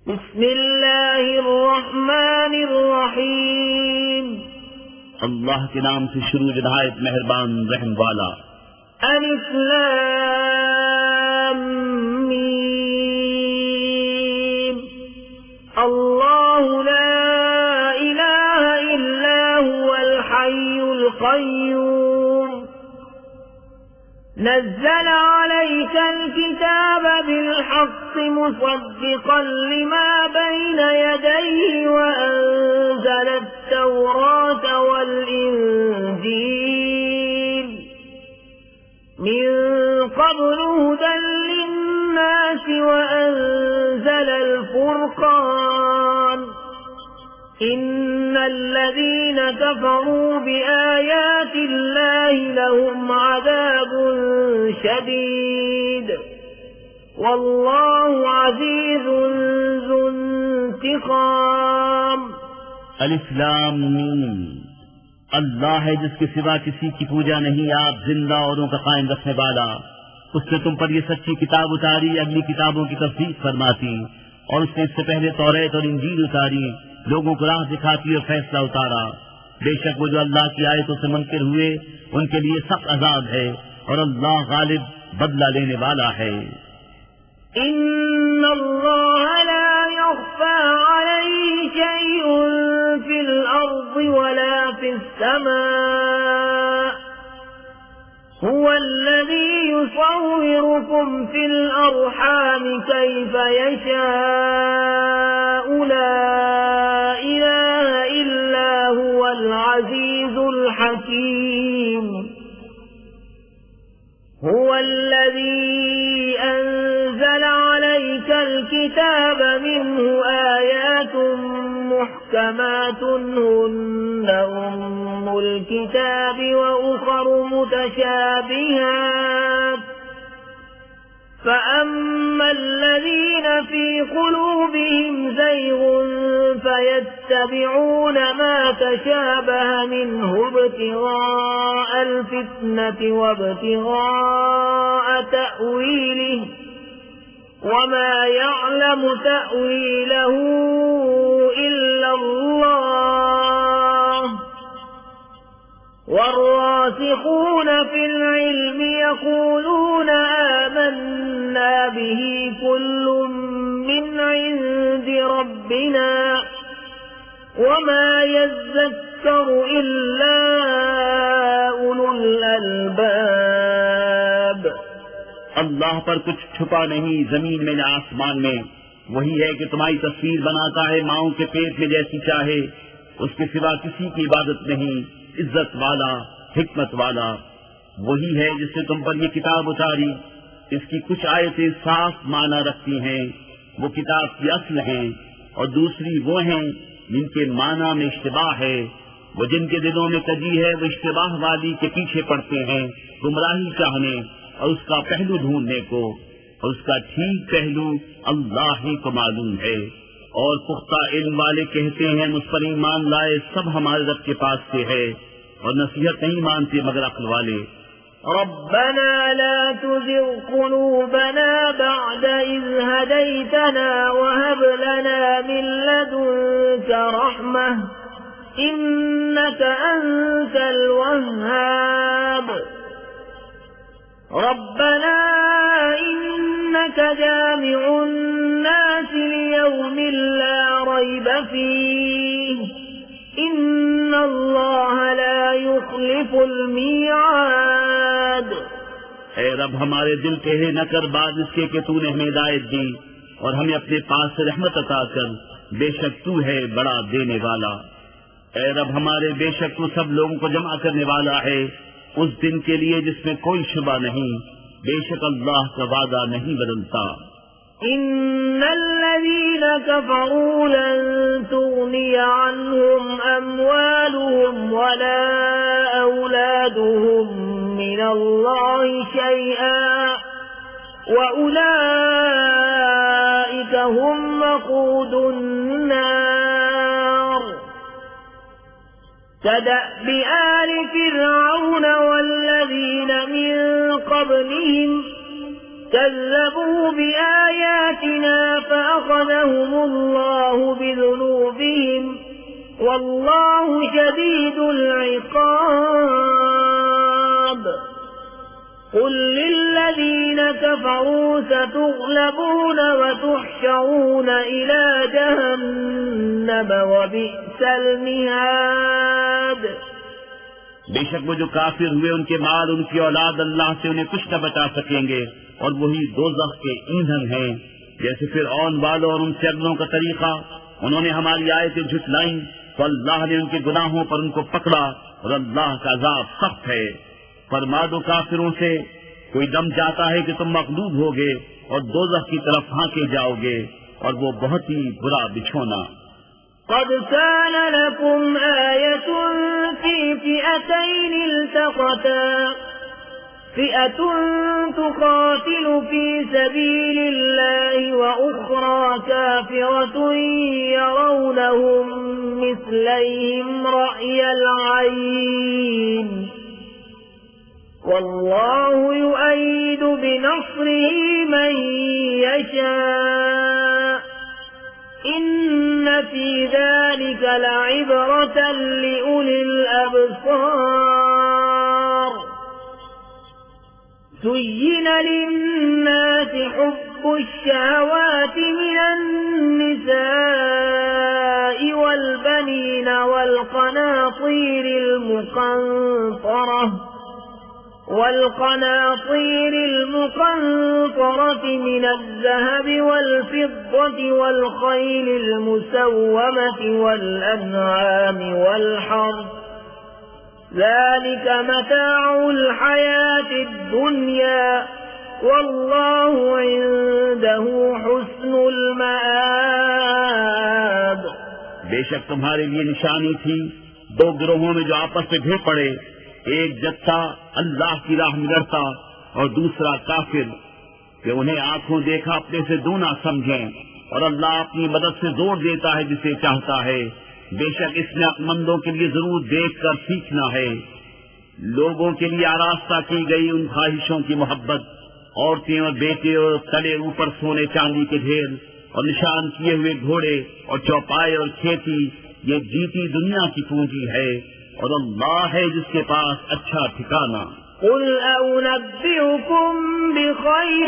बिस्मिल्लाहिर्रहमानिर्रहीम। अल्लाह के नाम से शुरू निहायत मेहरबान रहम वाला। अलिफ लाम मीम। अल्लाहु ला इलाहा इल्ला हुवल हय्युल क़य्यूम। नज़्ज़ल अलैकल किताब बिलहक़्क़ि मुसद्दिक़न लिमा बैन यदैहि व अंज़लत तौरात वल इंजील मिन क़ब्लु हुदन लिन्नासि व अंज़लल फ़ुरक़ान। इन्नल्लज़ीन कफ़रू बिआयातिल्लाहि लहुम अज़ाबुन शदीद वल्लाहु अज़ीज़ुन ज़ुन्तिक़ाम। अलिफ लाम मीम। अल्लाह है जिसके सिवा किसी की पूजा नहीं, आप जिंदा औरों का कायम रखने वाला। उसने तुम पर ये सच्ची किताब उतारी, अगली किताबों की तस्दीक फरमाती, और उसने इससे पहले तौरात और इंजील उतारी, लोगों को राह दिखाती और फैसला उतारा। बेशक वो जो अल्लाह की आयतों से मुनकिर हुए उनके लिए सख्त अजाब है, और अल्लाह गालिब बदला लेने वाला है। इन्नल्लाह ला यख़्फ़ा अलैहि शैउन फिल अर्ज़ि वला फिस समा। हुवल्लज़ी युसव्विरुकुम फिल अर्हाम कैफ़ यशाअु ला इलाहा इल्ला हुवल अज़ीज़ुल हकीम। हुवल्लज़ी अंज़ल अलैकल किताब मिन्हु आयातुन मुहकमातुन हुन्न उम्मुल किताबि व उख़रु मुतशाबिहात। فأما الذين في قلوبهم زيغ فيتبعون ما تشابه منه ابتغاء الفتنة وابتغاء تأويله وما يعلم تأويله إلا الله والراسخون في العلم يقولون آمنا به كل من عند ربنا وما يذكر إلا أولو الألباب। अल्लाह पर कुछ छुपा नहीं, जमीन में या आसमान में। वही है कि तुम्हारी तस्वीर बनाता है माओं के पेट में जैसी चाहे, उसके सिवा किसी की इबादत नहीं। इज्जत वाला, हिकमत वाला वही है जिसने तुम पर ये किताब उतारी। इसकी कुछ आयतें साफ माना रखती हैं, वो किताब की असल हैं, और दूसरी वो हैं जिनके माना में इश्तिबाह है। वो जिनके दिलों में कजी है वो इश्तिबाह वाली के पीछे पड़ते हैं, गुमराही चाहने और उसका पहलू ढूंढने को, और उसका ठीक पहलू अल्लाह ही को मालूम है। और पुख्ता इल्म वाले कहते हैं मुझ पर ईमान लाए सब हमारे रब के पास से है, और नसीहत नहीं मानते मगर अक्ल वाले। रब्बना ला तुज़िग़ क़ुलूबना बअद इज़ हदैतना वहब लना मिन लदुनका रहमह इन्नका अंतल वह्हाब। रब्बना इन्नका जामिउन नासि लियौमिन ला रैब फीह इन्नल्लाह ला युख़्लिफ़ुल मिआद। ऐ रब हमारे दिल टेढ़े न कर बाद इसके कि तूने हमें हिदायत दी, और हमें अपने पास से रहमत अता कर, बेशक तू है बड़ा देने वाला। ऐ रब हमारे बेशक तू सब लोगों को जमा करने वाला है उस दिन के लिए जिसमें कोई शुबा नहीं। बेशक अल्लाह का वादा नहीं बदलता। इन्नल्लज़ीन कफ़रू लन तुग़निय अन्हुम अम्वालुहुम वला औलादुहुम मिनल्लाहि शैअन व उलाइका हुम वक़ूदुन नार। كدأب آل فرعون والذين من قبلهم كذبوا بآياتنا فأخذهم الله بذنوبهم والله شديد العقاب قل للذين كفروا ستغلبون وتحشرون إلى جهنم وبئس المهاد। बेशक वो जो काफिर हुए उनके माल उनकी औलाद अल्लाह से उन्हें कुछ न बचा सकेंगे और वही दोज़ख के ईंधन हैं। जैसे फिरऔन वालों और उनसे अगलों का तरीका, उन्होंने हमारी आयतें झुठलाई तो अल्लाह ने उनके गुनाहों पर उनको पकड़ा और अल्लाह का अज़ाब सख्त है। फरमा दो काफिरों से, कोई दम चाहता है कि तुम मग़लूब होगे और दोज़ख की तरफ हांके जाओगे और वो बहुत ही बुरा बिछोना। قد كان لكم آية في فئتين التقتا فئة تقاتل في سبيل الله وأخرى كافرة يرونهم مثليهم رأي العين والله يؤيد بنصره من يشاء إن في ذلك لعبرة لأولي الأبصار زين للناس حب الشهوات من النساء والبنين والقناطير المقنطرة من الذهب والفضة والخيل المسومة والأنعام والحرث ذلك متاع الحياة الدنيا والله عنده حسن المآب। बेशक तुम्हारे लिए निशानी थी दो गिरोहों में जो आपस में भिड़ पड़े, एक जत्था अल्लाह की राह में लड़ता और दूसरा काफिर, कि उन्हें आंखों देखा अपने से दूना समझें और अल्लाह अपनी मदद से जोर देता है जिसे चाहता है। बेशक इसमें अक्लमंदों के लिए जरूर देखकर सीखना है। लोगों के लिए आरास्ता की गई उन ख्वाहिशों की मोहब्बत, औरतें और बेटे और तले ऊपर सोने चांदी के ढेर और निशान किए हुए घोड़े और चौपाए और खेती, ये जीती दुनिया की पूंजी है और अल्लाह है जिसके पास अच्छा ठिकाना। قل أنبئكم بخير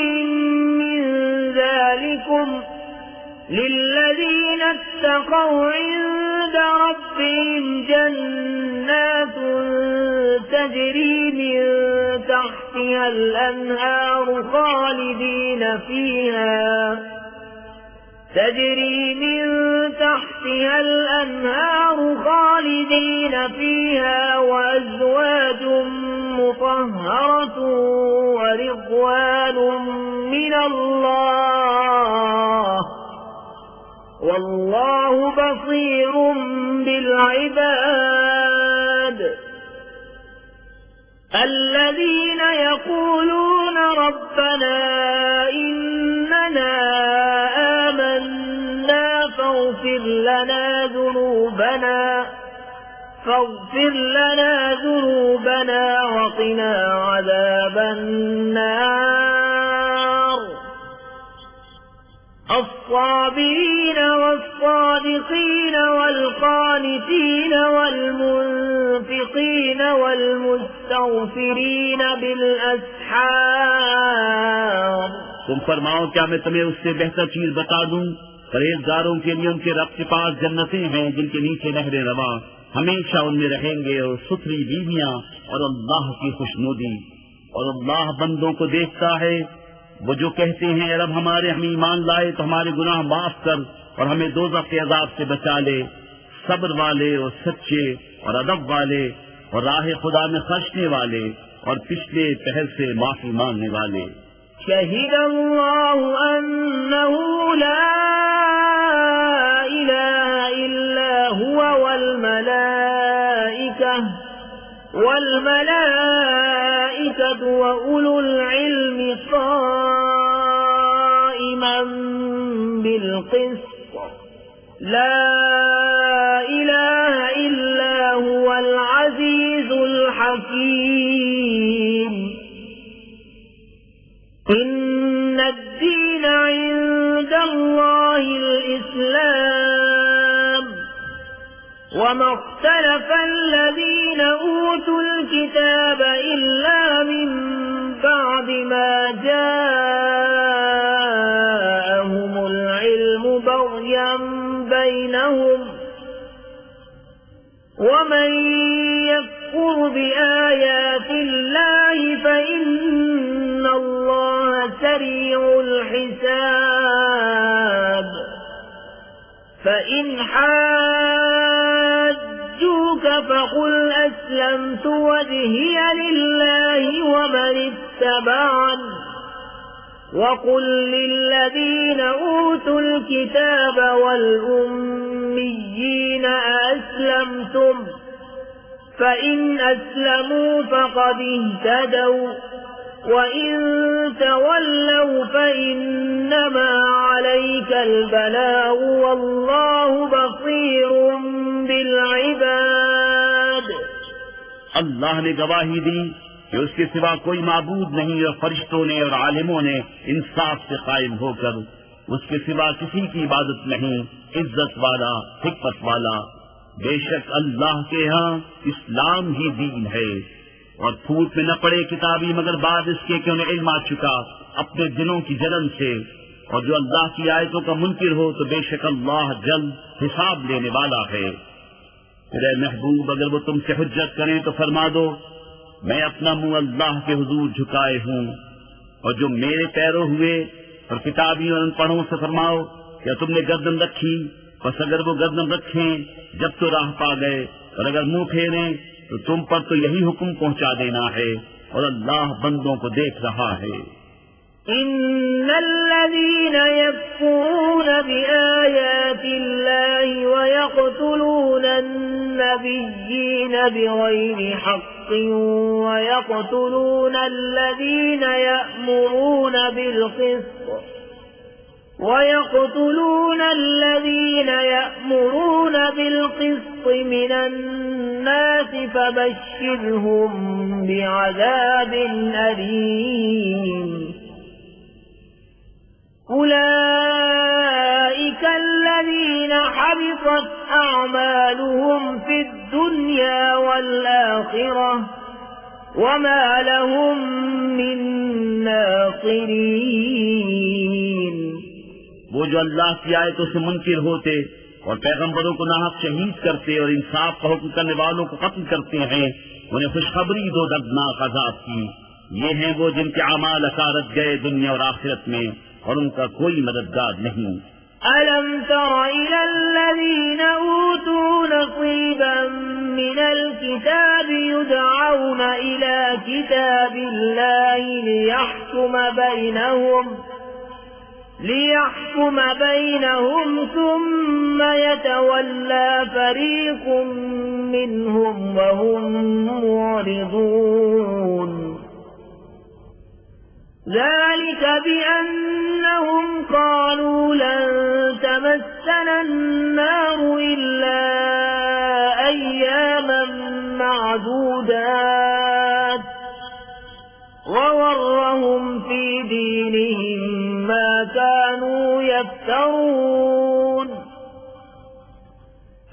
من ذلكم للذين اتقوا عند ربهم جنات تجري من تحتها الأنهار خالدين فيها وأزواج مطهرة ورضوان من الله والله بصير بالعباد الذين يقولون ربنا إننا آمنا فاغفر لنا ذنوبنا وقنا عذاب النار الصابرين والصادقين والقانتين والمنفقين والمستغفرين بالأسحار। तुम फरमाओ, क्या मैं तुम्हें उससे बेहतर चीज बता दूं? परहेजगारों के लिए उनके रब के पास जन्नतें हैं जिनके नीचे नहरें रवा, हमेशा उनमें रहेंगे और सुथरी बीवियां और अल्लाह की खुशनुदी। और अल्लाह बंदों को देखता है, वो जो कहते हैं रब हमारे हम ईमान लाए तो हमारे गुनाह माफ कर और हमें दोज़ख के अज़ाब से बचा ले। सब्र वाले और सच्चे और अदब वाले और राह खुदा में खर्चने वाले और पिछले पहर से माफी मांगने वाले। शहीद अल्लाहु अन्नहु ला इलाहा इल्ला हुवा वल मलाइकतु व उलुल इल्मि क़ाइमन बिल क़िस्त ला इलाहा इल्ला हुवल अज़ीज़ुल हकीम। الله الإسلام وما اختلف الذين أوتوا الكتاب إلا من بعد ما جاءهم العلم بغيا بينهم ومن يكفر بآيات الله فإن الله سريع الحساب فإن حاجوك فقل أسلمت وجهي لله ومن اتبعني وقل للذين أوتوا الكتاب والأميين أأسلمتم فإن أسلموا فقد اهتدوا وإن تولوا فإنما عليك البلاغ والله بصير بالعباد अल्लाह ने गवाही दी कि उसके सिवा कोई माबूद नहीं और फरिश्तों ने और आलिमों ने इंसाफ से कायम होकर उसके सिवा किसी की इबादत नहीं, इज्जत वाला हिकमत वाला। बेशक अल्लाह के यहाँ इस्लाम ही दीन है। और फूट में न पड़े किताबी मगर बाद इसके कि उन्हें इल्म आ चुका अपने दिलों की जलन से। और जो अल्लाह की आयतों का मुनकिर हो तो बेशक अल्लाह जल्द हिसाब लेने वाला है। तेरे महबूब अगर वो तुमसे हुज्जत करें तो फरमा दो मैं अपना मुंह अल्लाह के हुजूर झुकाए हूँ। और जो मेरे पैरों हुए और किताबी और अनपढ़ों से फरमाओ क्या तुमने गर्दन रखी, बस अगर वो गर्दन रखें जब तो राह पा गए, और अगर मुंह फेरें तो तुम पर तो यही हुक्म पहुंचा देना है। और अल्लाह बंदों को देख रहा है। इन्नल्लज़ीन यकफुरून बिआयातिल्लाहि व यक़्तुलून अन्नबिय्यीन बिग़ैरि हक़्क़िन व यक़्तुलून अल्लज़ीन यअमुरून बिल-क़िस्ṭ ويقتلون الذين يأمرون بالقسط من الناس فبشرهم بعذاب أليم أولئك الذين حبطت أعمالهم في الدنيا والآخرة وما لهم من ناصرين। वो जो अल्लाह की आयतों से मुनकिर होते और पैगंबरों को नाहक शहीद करते और इंसाफ का हुक्म करने वालों को कत्ल करते हैं, उन्हें खुशखबरी दो दर्दनाक अज़ाब की। ये हैं वो जिनके अमाल अकारत गए दुनिया और आखिरत में और उनका कोई मददगार नहीं। अलम तरा इलल्लज़ीन ऊतू नसीबन मिनल किताबि युदअऊना इला किताबिल्लाहि लियहकुम बैनहुम थुम्मा यतवल्ला फरीकुम मिनहुम वहुम मुअरिदून। ذلك بأنهم قالوا لن تمسنا النار إلا أياما معدودات وغرهم في دينهم ما كانوا يفترون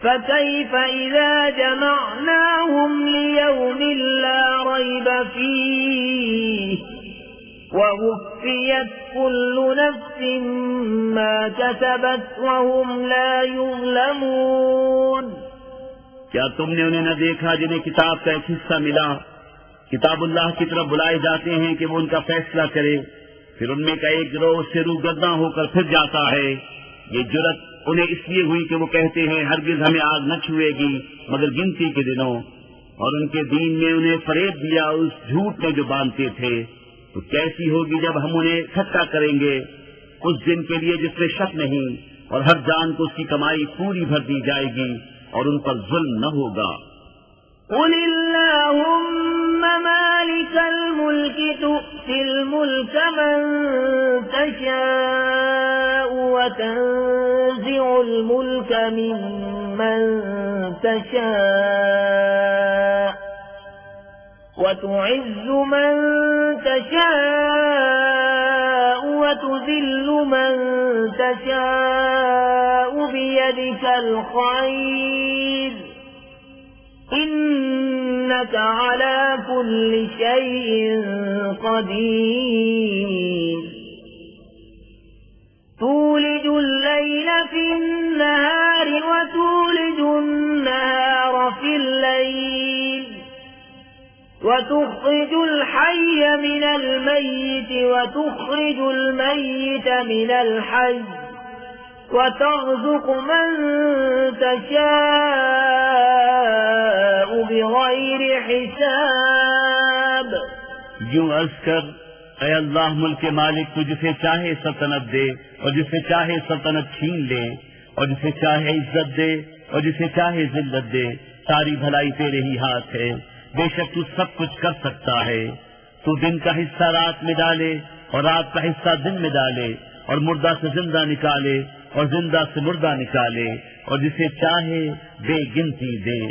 فكيف إذا جمعناهم ليوم لا ريب فيه ووفيت كل نفس ما كسبت وهم لا يظلمون। क्या तुमने उन्हें न देखा जिन्हें किताब का एक हिस्सा मिला, किताबुल्लाह की तरफ बुलाए जाते हैं कि वो उनका फैसला करे, फिर उनमें का एक गिरोह उससे रूगर्दा होकर फिर जाता है। ये जुर्रत उन्हें इसलिए हुई कि वो कहते हैं हरगिज हमें आग न छुएगी मगर गिनती के दिनों, और उनके दीन ने उन्हें फरेब दिया उस झूठ में जो बांधते थे। तो कैसी होगी जब हम उन्हें इकट्ठा करेंगे उस दिन के लिए जिसमें शक नहीं, और हर जान को उसकी कमाई पूरी भर दी जाएगी और उन पर जुल्म न होगा। कुलिल्लाहुम्मा मालिकल मुल्कि तु'तिल मुल्का मन तशाअु व तंज़िउल मुल्का मिम्मन तशाअ وتعز من تشاء وتذل من تشاء بيدك الخير إنك على كل شيء قدير تولج الليل في النهار وتولج النهار في الليل وتخرج الحي من الميت وتخرج الميت من الحي وترزق من تشاء بغير حساب यूं अर्ज कर, ऐ अल्लाह मुल्क के मालिक, तू जिसे चाहे सल्तनत दे और जिसे चाहे सल्तनत छीन ले, और जिसे चाहे इज्जत दे और जिसे चाहे जिल्लत दे। सारी भलाई तेरे ही हाथ है, बेशक तू सब कुछ कर सकता है। तू दिन का हिस्सा रात में डाले और रात का हिस्सा दिन में डाले, और मुर्दा से जिंदा निकाले और जिंदा से मुर्दा निकाले, और जिसे चाहे बेगिनती दे।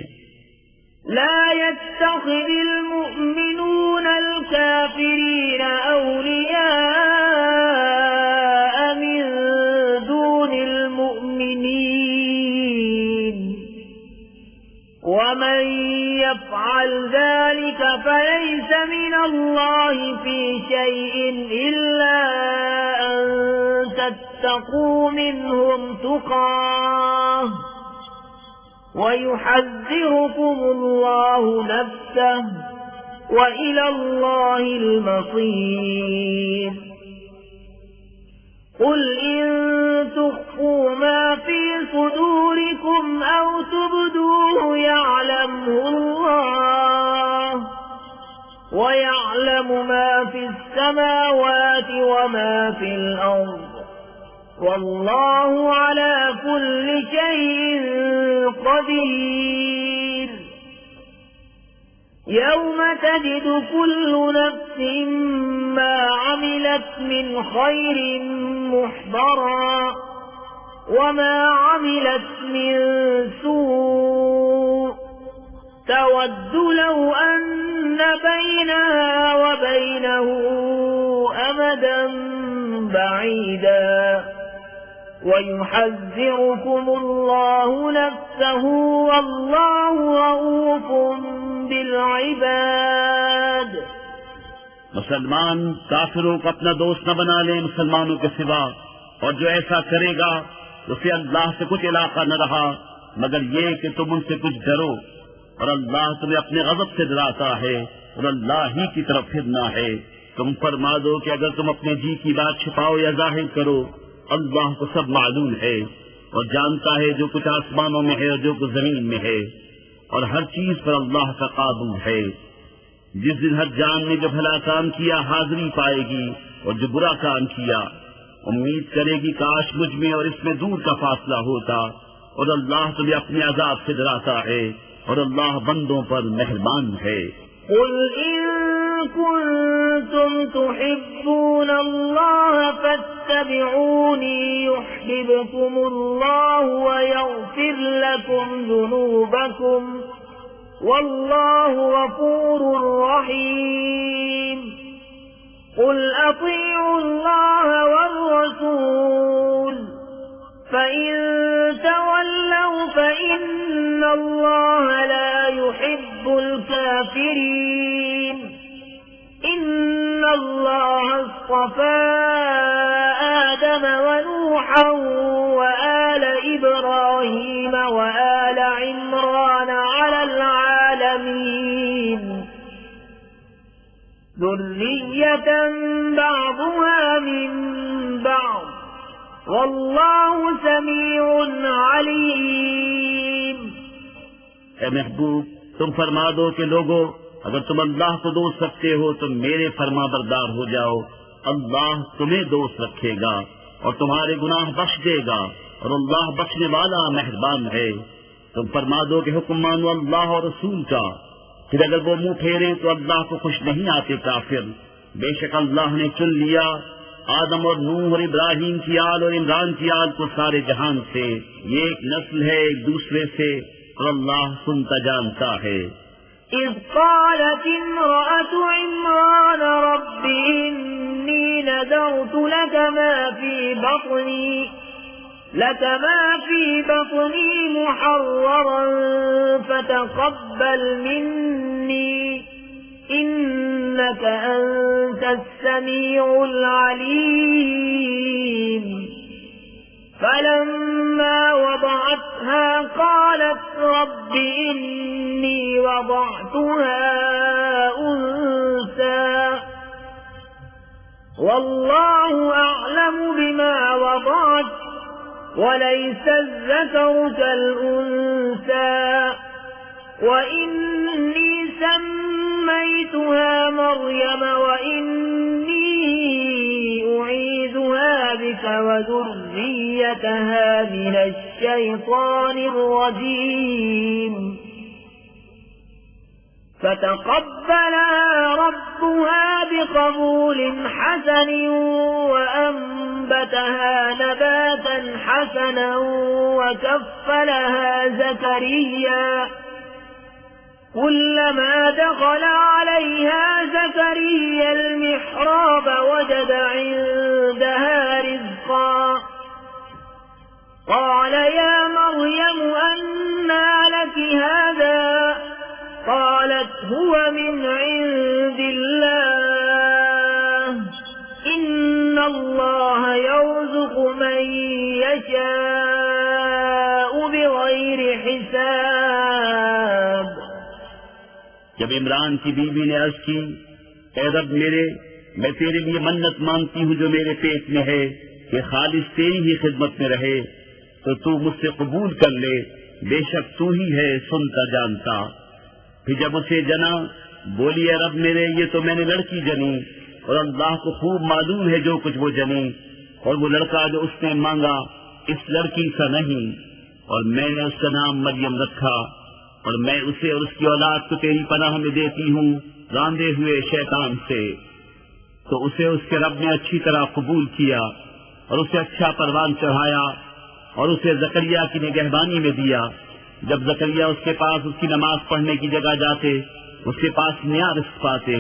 لا يتخذ المؤمنون الكافرين أولياء من دون المؤمنين ومن يفعل ذلك فليس من الله في شيء إلا أن تتقوا منهم تقاه ويحذركم الله نفسه وإلى الله المصير قل إن تخفوا ما في صدوركم أو تبدوه يعلمه الله ويعلم ما في السماوات وما في الأرض والله على كل شيء قدير يوم تجد كل نفس ما عملت من خير محضرا وما عملت من سوء تود لو أن بينها وبينه أمدا بعيدا ويحذركم الله نفسه والله رؤوف بالعباد। मुसलमान काफिरों को अपना दोस्त न बना ले मुसलमानों के सिवा, और जो ऐसा करेगा उसे अल्लाह से कुछ इलाका न रहा मगर ये कि तुम उनसे कुछ डरो, और अल्लाह तुम्हें अपने गज़ब से डराता है और अल्लाह ही की तरफ फिरना है। तुम फरमा दो कि अगर तुम अपने जी की बात छुपाओ या जाहिर करो, अल्लाह को सब मालूम है और जानता है जो कुछ आसमानों में है और जो कुछ जमीन में है, और हर चीज पर अल्लाह का काबू है। जिस दिन हर जान ने जो भला काम किया हाजिरी पाएगी और जो बुरा काम किया उम्मीद करेगी काश मुझ में और इसमें दूर का फासला होता, और अल्लाह तुम्हें अपने अजाब से डराता है और अल्लाह बंदों पर मेहरबान है। قل إن كنتم تحبون الله فاتبعوني يحببكم الله ويغفر لكم ذنوبكم والله غفور رحيم قل أطيعوا الله والرسول فإن تولوا فإن الله لا يحب الكافرين إن الله اصطفى آدم ونوحا وآل إبراهيم وآل عمران على العالمين ذرية بعضها من بعض والله سميع عليم। ए महबूब, तुम फरमा दो कि लोगों, अगर तुम अल्लाह को दोस्त रखते हो तो मेरे फरमा बरदार हो जाओ। अल्लाह तुम्हें दोस्त रखेगा और तुम्हारे गुनाह बख्श देगा और अल्लाह बख्शने वाला मेहरबान है। तुम फरमा दो कि हुक्म मानो अल्लाह और रसूल का, फिर अगर वो मुंह फेरे तो अल्लाह को खुश नहीं आते काफिर। बेशक अल्लाह ने चुन लिया आदम और नूह और इब्राहिम की आल और इमरान की आल को सारे जहान से। ये एक नस्ल है एक दूसरे से और अल्लाह सुनता जानता है। إذ قالت امرأة عمران رب إني نذرت لك ما في بطني محررا فتقبل مني إنك أنت السميع العليم فلما وضعتها قالت رب إني وضعتها أنثى والله أعلم بما وضعت وليس الذكر كالأنثى وإني سميتها مريم وإني أعيذها بك وذريتها من الشيطان الرجيم فتقبلها ربها بقبول حسن وأنبتها نباتا حسنا وكفلها زكريا كلما دخل عليها زكريا المحراب وجد عندها رزقا قال يا مريم أنى لك هذا قالت هو من عند الله إن الله يرزق من يشاء بغير حساب। जब इमरान की बीवी ने अर्ज की, ऐ रब मेरे, मैं तेरे लिए मन्नत मांगती हूँ जो मेरे पेट में है कि खालिस तेरी ही खिदमत में रहे, तो तू मुझसे कबूल कर ले, बेशक तू ही है सुनता जानता। फिर जब उसे जना, बोली ऐ रब मेरे, ये तो मैंने लड़की जनी और अल्लाह को खूब मालूम है जो कुछ वो जनी, और वो लड़का जो उसने मांगा इस लड़की सा नहीं, और मैंने उसका नाम मरियम रखा, और मैं उसे और उसकी औलाद को तेरी पनाह में देती हूँ रांधे हुए शैतान से। तो उसे उसके रब ने अच्छी तरह कबूल किया और उसे अच्छा परवान चढ़ाया और उसे जकरिया की निगहबानी में दिया। जब जकरिया उसके पास उसकी नमाज पढ़ने की जगह जाते, उसके पास नया रिस्क पाते।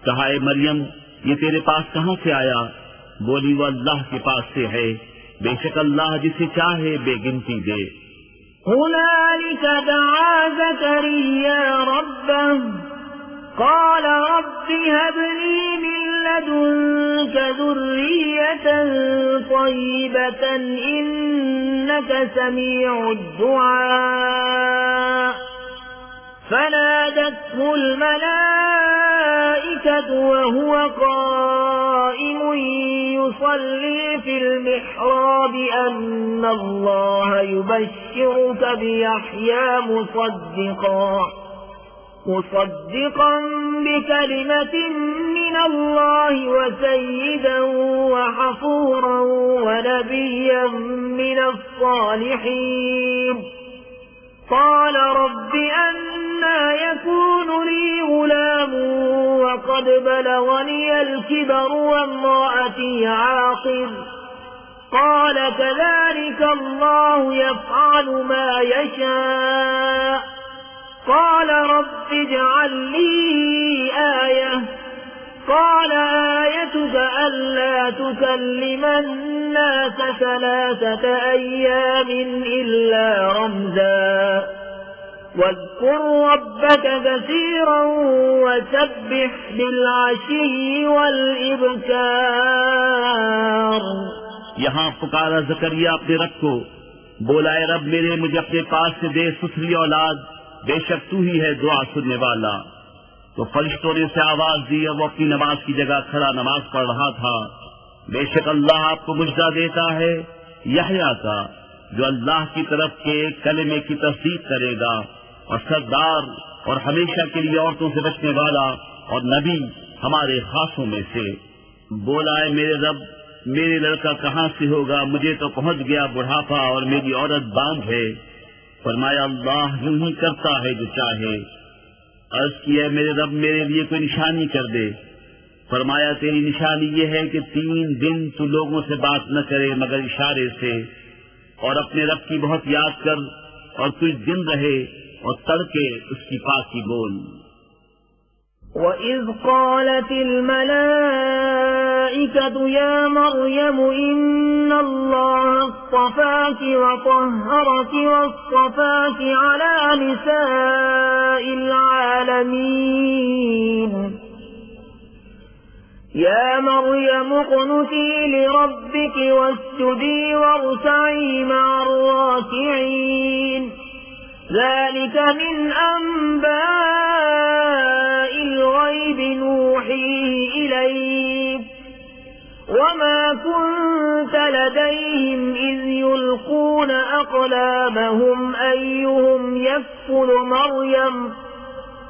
कहा, ए मरियम, ये तेरे पास कहाँ से आया? बोली, वो अल्लाह के पास से है, बेशक अल्लाह जिसे चाहे बेगिनती दे। هنالك دعا زكريا ربه قال رب هب لي من لدنك ذرية طيبة إنك سميع الدعاء فنادته الملائكة وهو قائم يصلي في المحراب أن الله يبشرك بيحيى مصدقا بكلمة من الله وسيدا وحصورا ونبيا من الصالحين قال رب أنى يكون لي غلام وقد بلغني الكبر وامرأتي عاقر قال كذلك الله يفعل ما يشاء قال رب اجعل لي آية قال آيتك ألا تكلم الناس 3 أيام إلا رمزا واذكر ربك كثيرا وسبح بالعشي والإبكار। यहाँ पुकारा जकरिया अपने रब को, बोला, ए रब मेरे, मुझे अपने पास से दे सुथरी औलाद, बेशक तू ही है दुआ सुनने वाला। तो फरिश्तों ने उसे आवाज दी और वो अपनी नमाज की जगह खड़ा नमाज पढ़ रहा था। बेशक अल्लाह आपको मुजदा देता है यहया का, जो अल्लाह की तरफ के कलमे की तस्दीक करेगा, और सरदार और हमेशा के लिए औरतों से बचने वाला और नबी हमारे खासों में से। बोला, है मेरे रब, मेरे लड़का कहाँ से होगा? मुझे तो पहुँच गया बुढ़ापा और मेरी औरत बांझ है। फरमाया, अल्लाह यूं ही करता है जो चाहे। अर्ज किया, मेरे रब मेरे लिए कोई निशानी कर दे। फरमाया, तेरी निशानी ये है कि 3 दिन तू लोगों से बात न करे मगर इशारे से, और अपने रब की बहुत याद कर और कुछ दिन रहे और तड़के उसकी पाकी बोल। وإذ قالت الملائكة يا مريم إن الله اصطفاك وطهرك واصطفاك على نساء العالمين يا مريم اقنتي لربك واسجدي واركعي مع الراكعين ذلك من أنباء الغيب نوحيه إليك وما كنت لديهم إذ يلقون أقلامهم أيهم يكفل مريم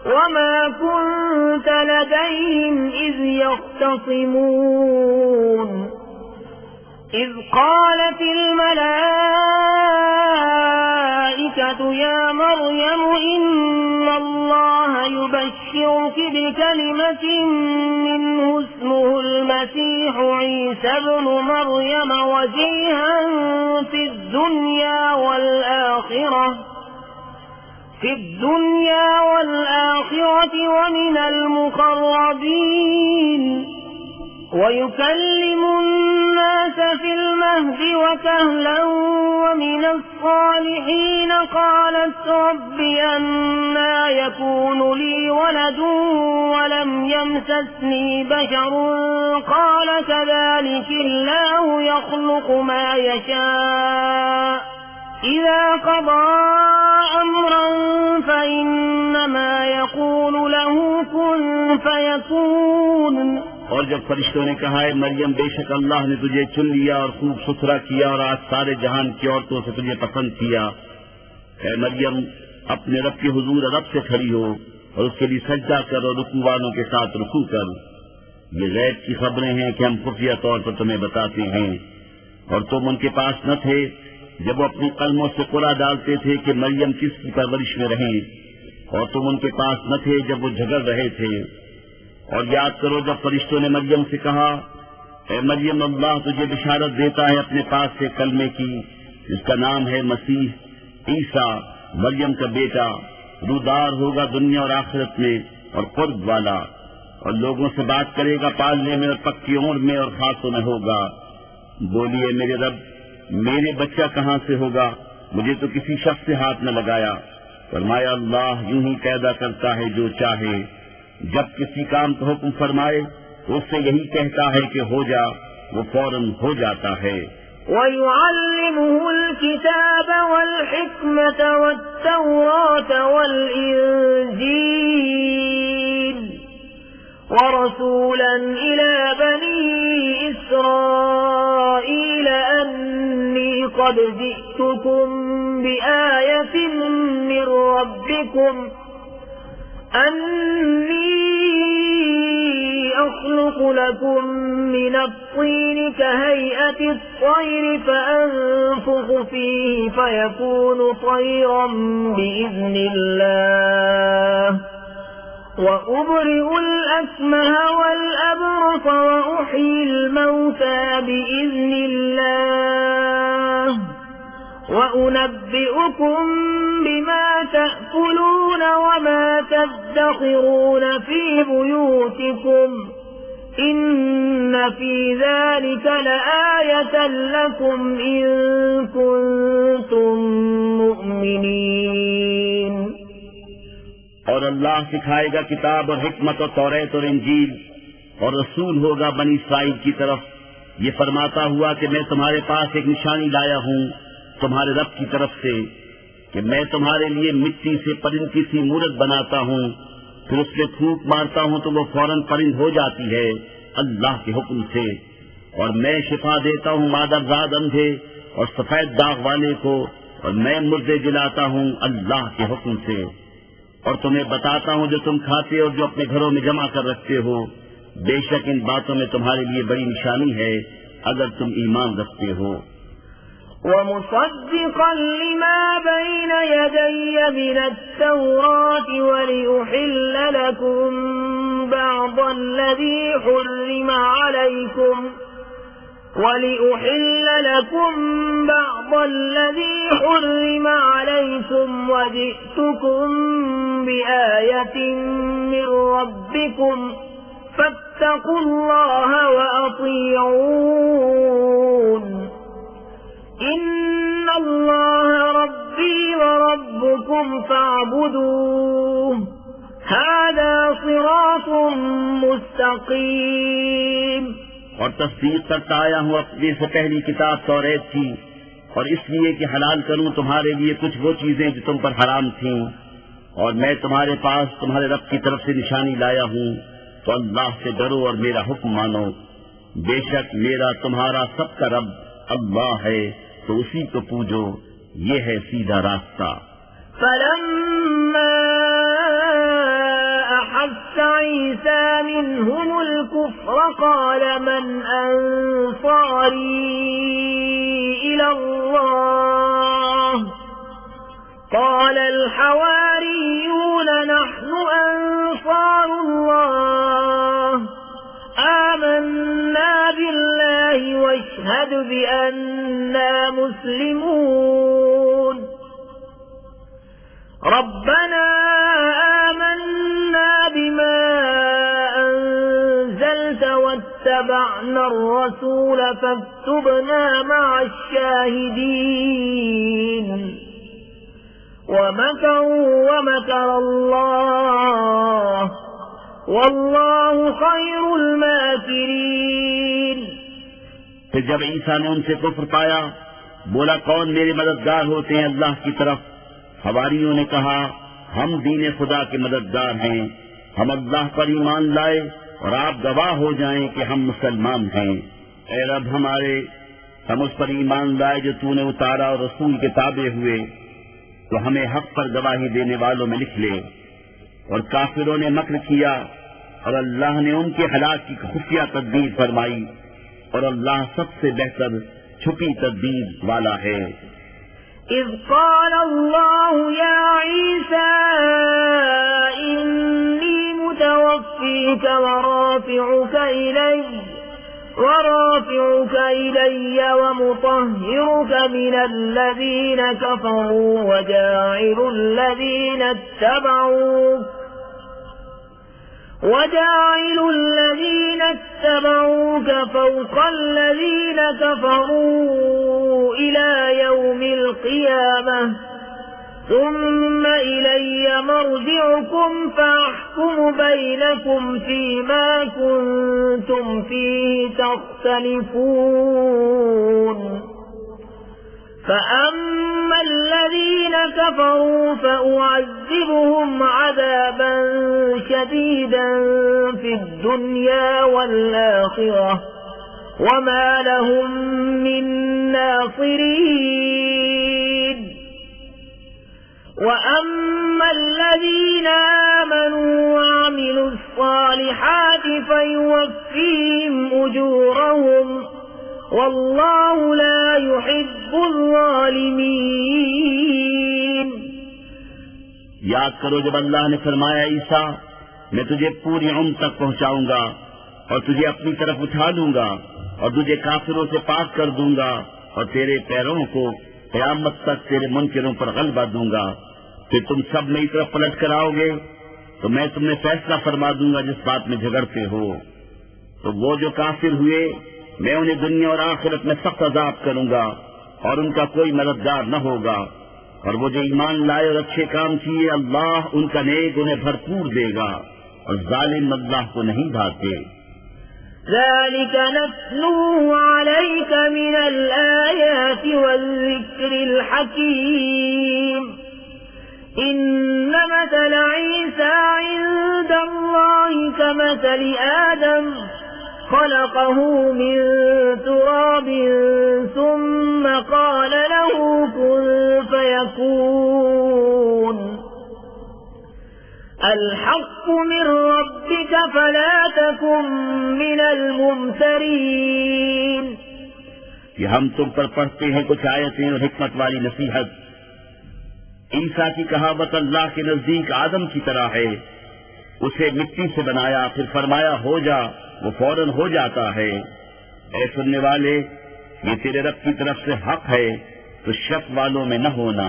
وما كنت لديهم إذ يختصمون إذ قالت الملائكة يا مريم إن الله يبشرك بكلمة منه اسمه المسيح عيسى ابن مريم وجيها في الدنيا والآخرة ومن المقربين ويكلم الناس في المهد وكهلا ومن الصالحين قالت رب أنى يكون لي ولد ولم يمسسني بشر قال كذلك الله يخلق ما يشاء إذا قضى أمرا فإنما يقول له كن فيكون और जब फरिश्तों ने कहा है मरियम बेशक अल्लाह ने तुझे चुन लिया और खूब सुथरा किया और आज सारे जहान की औरतों से तुझे पसंद किया। है मरियम अपने रब के हुजूर अदब से खड़ी हो और उसके लिए सजदा कर और रुकू वालों के साथ रुकू कर। ये गैब की खबरें हैं कि हम खुफिया तौर पर तुम्हें बताते हैं और तुम उनके पास न थे जब वो अपनी कलमों से कुरा डालते थे कि मरियम किसकी परवरिश में रहें और तुम उनके पास न थे जब वो झगड़ रहे थे। और याद करो जब फरिश्तों ने मरियम से कहा ऐ मरियम अल्लाह तुझे बिशारत देता है अपने पास से कलमे की जिसका नाम है मसीह ईसा मरियम का बेटा रूदार होगा दुनिया और आखिरत में और कुर्ब वाला और लोगों से बात करेगा पालने में और पक्की उम्र में और खासों में होगा। बोलिए मेरे रब मेरे बच्चा कहाँ से होगा मुझे तो किसी शख्स से हाथ न लगाया। फरमाया अल्लाह यूं ही पैदा करता है जो चाहे जब किसी काम का हुक्म फरमाए उससे यही कहता है कि हो जा वो फौरन हो जाता है। وَيُعَلِّمُهُ الْكِتَابَ وَالْحِكْمَةَ وَالتَّوْرَاةَ وَالْإِنْجِيلَ وَرَسُولًا إِلَى بَنِي إِسْرَائِيلَ أَنِّي قَدْ جِئْتُكُمْ بِآيَةٍ مِّن رَّبِّكُمْ أني أخلق لكم من الطين كهيئة الطير فأنفخ فيه فيكون طيرا بإذن الله وأبرئ الأكمه والأبرص وأحيي الموتى بإذن الله وأنبئكم بما تأكلون وما تدخرون في بيوتكم إن في ذلك لآية لكم إن كنتم مؤمنين। और अल्लाह सिखाएगा किताब और हिकमत और तौरेत और इंजील और रसूल होगा बनी इस्राइल की तरफ ये फरमाता हुआ कि मैं तुम्हारे पास एक निशानी लाया हूँ तुम्हारे रब की तरफ से कि मैं तुम्हारे लिए मिट्टी से परिंद की सी मूरत बनाता हूँ फिर उसमें फूंक मारता हूँ तो वो फौरन परिंद हो जाती है अल्लाह के हुक्म से। और मैं शिफा देता हूँ मादरजाद अंधे और सफेद दाग वाले को और मैं मुर्दे जिलाता हूँ अल्लाह के हुक्म से। और तुम्हें बताता हूँ जो तुम खाते और जो अपने घरों में जमा कर रखते हो बेशक इन बातों में तुम्हारे लिए बड़ी निशानी है अगर तुम ईमान रखते हो। ومصدقا لما بين يدي من التوراة ولأحل لكم بعض الذي حرم عليكم الذي حرم عليكم وجئتكم بآية من ربكم فاتقوا الله وأطيعون إن الله ربي وربكم فاعبدوه هذا صراط مستقيم और तस्दीक करता आया हूँ अपने से पहली किताब तौरेत की, और इसलिए कि हलाल करूँ तुम्हारे लिए कुछ वो चीजें जो तुम पर हराम थीं, और मैं तुम्हारे पास तुम्हारे रब की तरफ से निशानी लाया हूँ, तो अल्लाह से डरो और मेरा हुक्म मानो। बेशक मेरा तुम्हारा सबका रब अल्लाह है, तो उसी को पूजो, ये है सीधा रास्ता। أحس عيسى منهم الكفر قال من أنصاري إلى الله قال الحواريون نحن أنصار الله آمنا بالله واشهد بأننا مسلمون ربنا آمنا بما أنزلت واتبعنا الرسول فاكتبنا مع الشاهدين ومكروا ومكر الله والله خير الماكرين। फिर जब ईसा ने उनसे कुफ्र पाया, बोला कौन मेरे मददगार होते हैं अल्लाह की तरफ। हवारियों ने कहा हम दीन खुदा के मददगार हैं, हम अल्लाह पर ईमान लाए और आप गवाह हो जाएं कि हम मुसलमान हैं। ऐ रब हमारे, हम उस पर ईमान लाए जो तूने उतारा और रसूल के ताबे हुए, तो हमें हक पर गवाही देने वालों में लिख ले। और काफिरों ने मक्र किया और अल्लाह ने उनके हलाक की खुफिया तदबीर फरमाई, और अल्लाह सबसे बेहतर छुपी तदबीर वाला है। إذ قال الله يا عيسى إني متوفيك ورافعك إلي ومطهرك من الذين كفروا وجاعل الذين اتبعوك فوق الذين كفروا إلى يوم القيامة ثم إلي مرجعكم فأحكم بينكم فيما كنتم فيه تختلفون فأما الذين كفروا فأعذبهم عذابا شديدا في الدنيا والآخرة وما لهم من ناصرين وأما الذين آمنوا وعملوا الصالحات فيوفيهم أجورهم والله لا يحب الظالمين। याद करो जब अल्लाह ने फरमाया ईसा मैं तुझे पूरी उम्र तक पहुंचाऊंगा और तुझे अपनी तरफ उठा लूंगा और तुझे काफिरों से पाक कर दूंगा और तेरे पैरों को क़यामत तक तेरे मुनकिरों पर गलबा दूंगा। फिर तुम सब मेरी तरफ पलट कर आओगे तो मैं तुम्हें फैसला फरमा दूंगा जिस बात में झगड़ते हो। तो वो जो काफिर हुए मैं उन्हें दुनिया और आखिरत में सख्त अजाब करूंगा और उनका कोई मददगार न होगा। और वो जो ईमान लाए और अच्छे काम किए अल्लाह उनका नेक उन्हें भरपूर देगा और जालिम अल्लाह को नहीं भाते। ذلك نتلوه عليك من الآيات والذكر الحكيم إن مثل عيسى عند الله كمثل آدم خلقه من تراب ثم قال له كن فيكون الحق من ربك فلا تكن من الممترين। ये हम तुम पर पढ़ते हैं कुछ आयतें और हिकमत वाली नसीहत। ईसा की कहावत अल्लाह के नजदीक आदम की तरह है। उसे मिट्टी से बनाया फिर फरमाया हो जा, वो फौरन हो जाता है। ऐ सुनने वाले, ये तेरे रब की तरफ से हक है, तो शक वालों में न होना।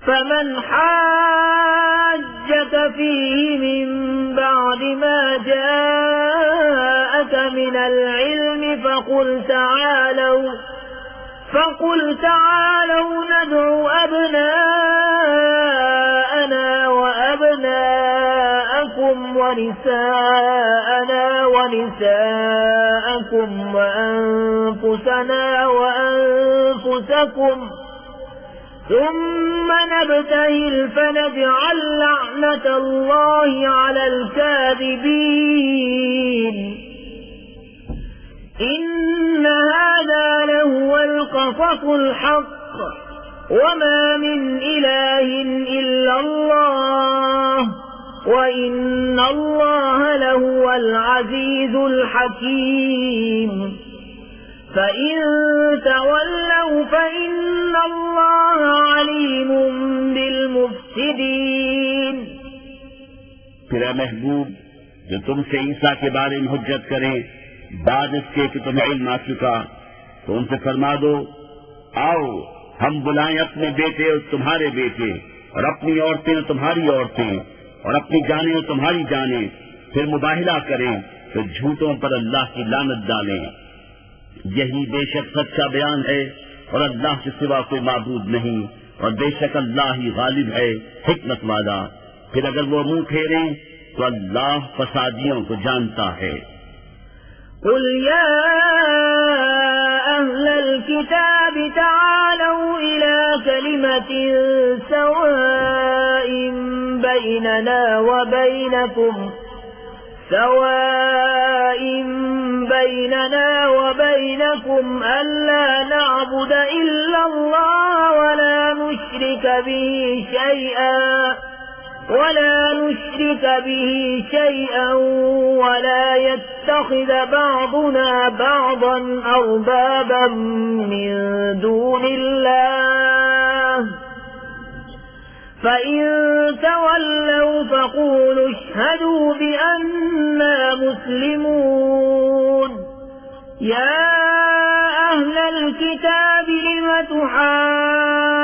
فمن حاجك فيه من بعد ما جاءك من العلم فقل تعالوا ندع أبناءنا وأبناءكم ونساءنا ونساءكم وأنفسنا وأنفسكم ثم نبتهل فنجعل لعنة الله على الكاذبين إن هذا لهو القصص الحق وما من إله إلا الله وإن الله لهو العزيز الحكيم فإن تولوا فإن الله عليم بالمفسدين। फिर ऐ महबूब, जो तुमसे ईसा के बारे में हुज्जत करें बाद इसके कि तुम्हें इल्म आ चुका, तो उनसे फरमा दो, आओ हम बुलाएं अपने बेटे और तुम्हारे बेटे, और अपनी औरतें और तुम्हारी औरतें, और अपनी जानें और तुम्हारी जानें, फिर मुबाहिला करें तो झूठों पर अल्लाह की लानत डालें। यही बेशक सच्चा बयान है, और अल्लाह के सिवा कोई माबूद नहीं, और बेशक अल्लाह ही गालिब है, हिकमत वाला। फिर अगर वो मुंह फेरें तो अल्लाह फसादियों को जानता है। قل يا أهل الكتاب تعالوا إلى كلمة سواء بيننا وبينكم ألا نعبد إلا الله ولا نشرك به شيئا ولا يتخذ بعضنا بعضا أربابا من دون الله فإن تولوا فقولوا اشهدوا بأننا مسلمون يا أهل الكتاب لم تحاجون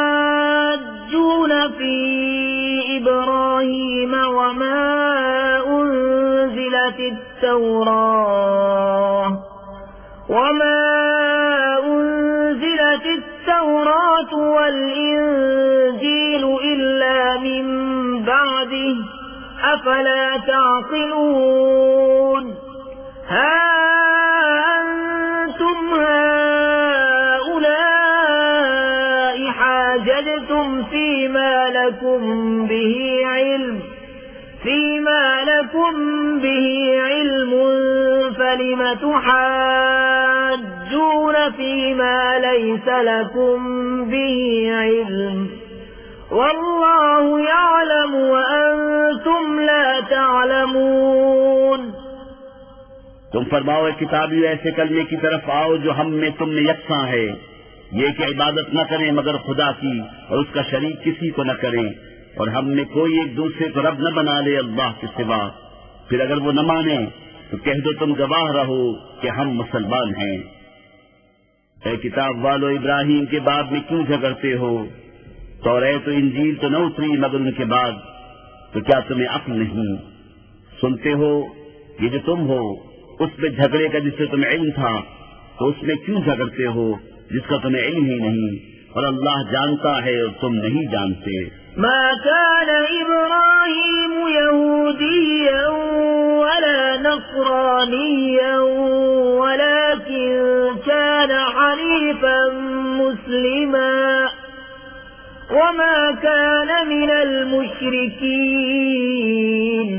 في إبراهيم وما أنزلت التوراة والإنجيل إلا من بعده أفلا تعقلون ها أنتم هؤلاء حاججتم فيما لكم به علم فلم تحاجون فيما ليس لكم به علم والله يعلم وأنتم لا تعلمون। तुम फरमाओ किताबी ऐसे कलमे की तरफ आओ जो हम में तुम में यकसा है, ये कि इबादत न करें मगर खुदा की और उसका शरीक किसी को न करें, और हम में कोई एक दूसरे को रब न बना ले अल्लाह के सिवा। फिर अगर वो न माने तो कह दो तुम गवाह रहो कि हम मुसलमान हैं। ऐ किताब वालो, इब्राहिम के बाप में क्यों झगड़ते हो? तौरात तो इंजील तो न उतरी मगर उनके बाद, तो क्या तुम्हें अक्ल नहीं? सुनते हो ये जो तुम हो उसमें झगड़े का जिससे तुम्हें इल्म था, तो उसमें क्यों झगड़ते हो जिसका तुम्हें इल्म ही नहीं? और अल्लाह जानता है और तुम नहीं जानते। ما كان إبراهيم يهوديا ولا نصرانيا ولكن كان حنيفا مسلما وما كان من المشركين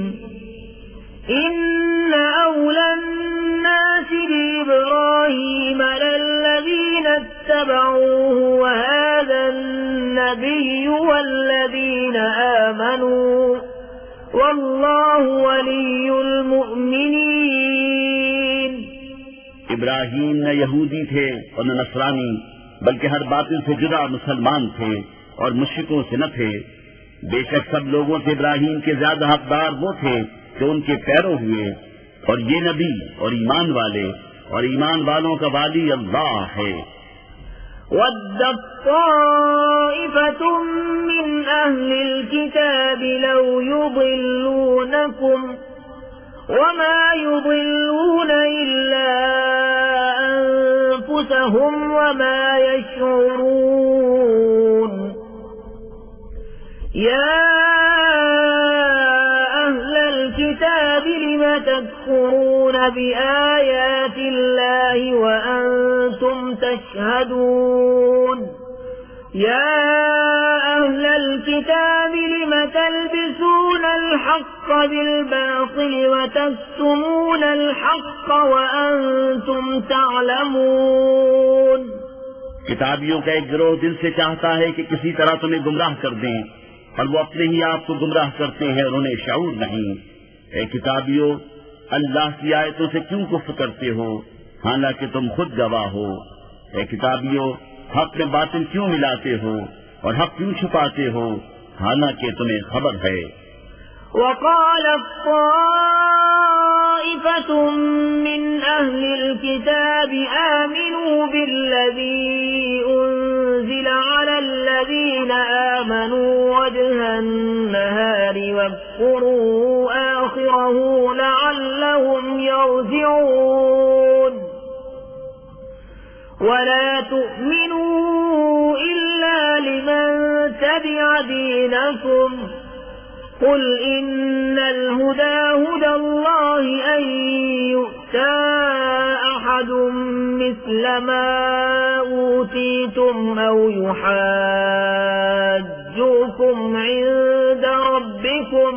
إن أولى الناس بإبراهيم للذين اتبعوه وهذا النبي والذين آمنوا والله ولي المؤمنين। इब्राहीम न यहूदी थे और न नसरानी, बल्कि हर बातिल से जुदा मुसलमान थे और मुश्रिकों से न थे। बेशक सब लोगों से इब्राहीम के ज्यादा हकदार वो थे जो उनके पैरों हुए, और ये नबी और ईमान वाले और ईमान वालों का वाली अल्लाह है। وَدَّتْ طَائِفَةٌ مِّنْ أَهْلِ الْكِتَابِ لَوْ يُضِلُّونَكُمْ وَمَا يُضِلُّونَ إِلَّا أَنفُسَهُمْ وَمَا يَشْعُرُونَ يَا أَهْلَ الْكِتَابِ لِمَ تَكْفُرُونَ بِآيَاتِ اللَّهِ وَأَنْتُمْ تَشْهَدُونَ يَا أَهْلَ الْكِتَابِ لِمَ تَلْبِسُونَ الْحَقَّ بِالْبَاطِلِ وَتَكْتُمُونَ الْحَقَّ وَأَنْتُمْ تَعْلَمُونَ किताबियों का एक गिरोह दिल से चाहता है कि किसी तरह तुम्हें गुमराह कर दें, पर वो अपने ही आप को गुमराह करते हैं और उन्हें शऊर नहीं। ए किताबियों, अल्लाह की आयतों से क्यों कुफ्र करते हो, हालांकि तुम खुद गवाह हो। ए किताबियों, हक में बातिल क्यों मिलाते हो और हक क्यों छुपाते हो, हालांकि तुम्हें खबर है। وقالت طائفة من أهل الكتاب آمنوا بالذي أنزل على الذين آمنوا وجه النهار واكفروا آخره لعلهم يرجعون ولا تؤمنوا إلا لمن تبع دينكم قل إن الهدى هدى الله أن يؤتى أحد مثل ما أوتيتم أو يحاجوكم عند ربكم